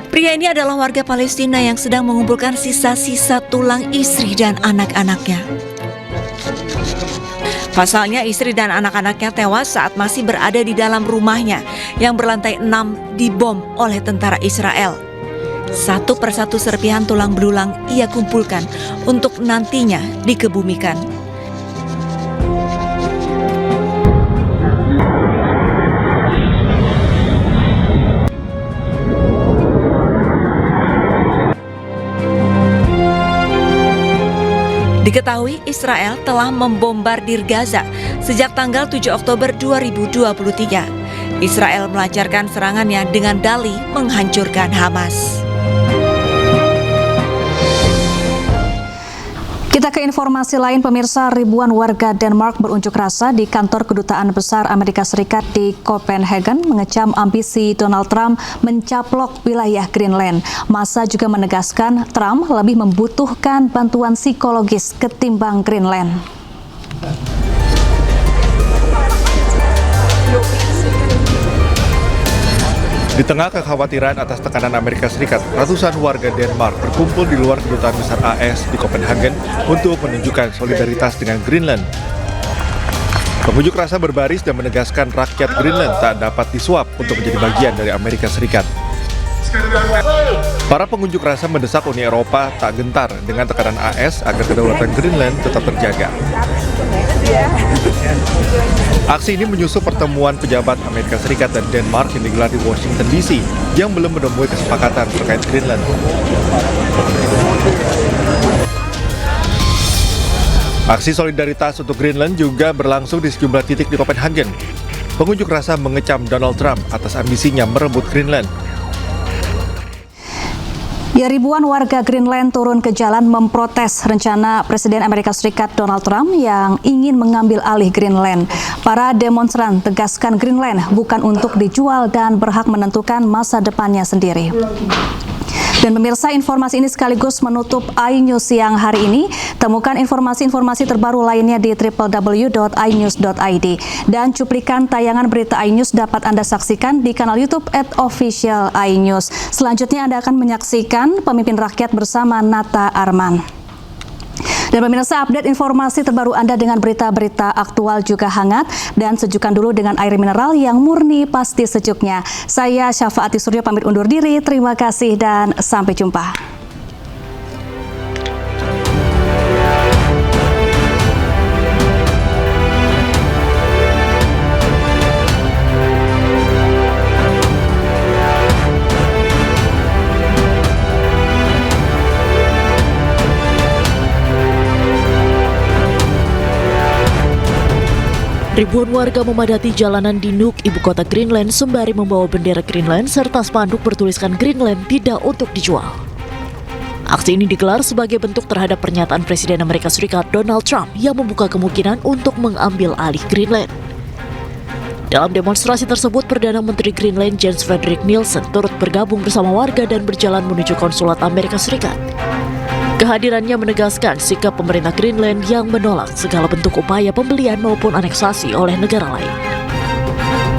Pria ini adalah warga Palestina yang sedang mengumpulkan sisa-sisa tulang istri dan anak-anaknya. Pasalnya, istri dan anak-anaknya tewas saat masih berada di dalam rumahnya yang berlantai 6 dibom oleh tentara Israel. Satu persatu serpihan tulang belulang ia kumpulkan untuk nantinya dikebumikan. Diketahui Israel telah membombardir Gaza sejak tanggal 7 Oktober 2023. Israel melancarkan serangannya dengan dalih menghancurkan Hamas. Kita Kita ke informasi lain, pemirsa. Ribuan warga Denmark berunjuk rasa di kantor Kedutaan Besar Amerika Serikat di Copenhagen mengecam ambisi Donald Trump mencaplok wilayah Greenland. Massa juga menegaskan Trump lebih membutuhkan bantuan psikologis ketimbang Greenland. Di tengah kekhawatiran atas tekanan Amerika Serikat, ratusan warga Denmark berkumpul di luar Kedutaan Besar AS di Copenhagen untuk menunjukkan solidaritas dengan Greenland. Pengunjuk rasa berbaris dan menegaskan rakyat Greenland tak dapat disuap untuk menjadi bagian dari Amerika Serikat. Para pengunjuk rasa mendesak Uni Eropa tak gentar dengan tekanan AS agar kedaulatan Greenland tetap terjaga. Aksi ini menyusul pertemuan pejabat Amerika Serikat dan Denmark yang digelar di Washington DC yang belum menemui kesepakatan terkait Greenland. Aksi solidaritas untuk Greenland juga berlangsung di sejumlah titik di Copenhagen. Pengunjuk rasa mengecam Donald Trump atas ambisinya merebut Greenland. Ya, ribuan warga Greenland turun ke jalan memprotes rencana Presiden Amerika Serikat Donald Trump yang ingin mengambil alih Greenland. Para demonstran tegaskan Greenland bukan untuk dijual dan berhak menentukan masa depannya sendiri. Dan pemirsa, informasi ini sekaligus menutup iNews siang hari ini. Temukan informasi-informasi terbaru lainnya di www.inews.id. Dan cuplikan tayangan berita iNews dapat Anda saksikan di kanal YouTube @official iNews. Selanjutnya Anda akan menyaksikan Pemimpin Rakyat bersama Nata Arman. Dan pemirsa, update informasi terbaru Anda dengan berita-berita aktual juga hangat, dan sejukkan dulu dengan air mineral yang murni pasti sejuknya. Saya Syafaati Suryo pamit undur diri, terima kasih dan sampai jumpa. Ribuan warga memadati jalanan di Nuuk, ibu kota Greenland, sembari membawa bendera Greenland serta spanduk bertuliskan Greenland tidak untuk dijual. Aksi ini digelar sebagai bentuk terhadap pernyataan Presiden Amerika Serikat Donald Trump yang membuka kemungkinan untuk mengambil alih Greenland. Dalam demonstrasi tersebut, Perdana Menteri Greenland Jens Frederik Nielsen turut bergabung bersama warga dan berjalan menuju konsulat Amerika Serikat. Kehadirannya menegaskan sikap pemerintah Greenland yang menolak segala bentuk upaya pembelian maupun aneksasi oleh negara lain.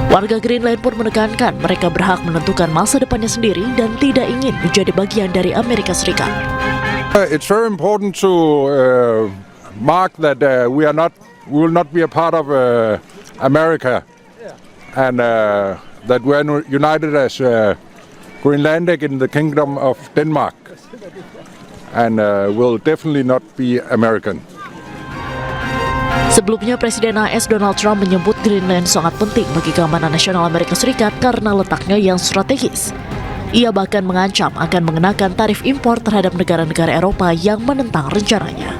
Warga Greenland pun menekankan mereka berhak menentukan masa depannya sendiri dan tidak ingin menjadi bagian dari Amerika Serikat. It's very important to mark that we will not be a part of America, and that we are united as Greenlandic in the Kingdom of Denmark. And will definitely not be American. Sebelumnya, Presiden AS Donald Trump menyebut Greenland sangat penting bagi keamanan nasional Amerika Serikat karena letaknya yang strategis. Ia bahkan mengancam akan mengenakan tarif impor terhadap negara-negara Eropa yang menentang rencananya.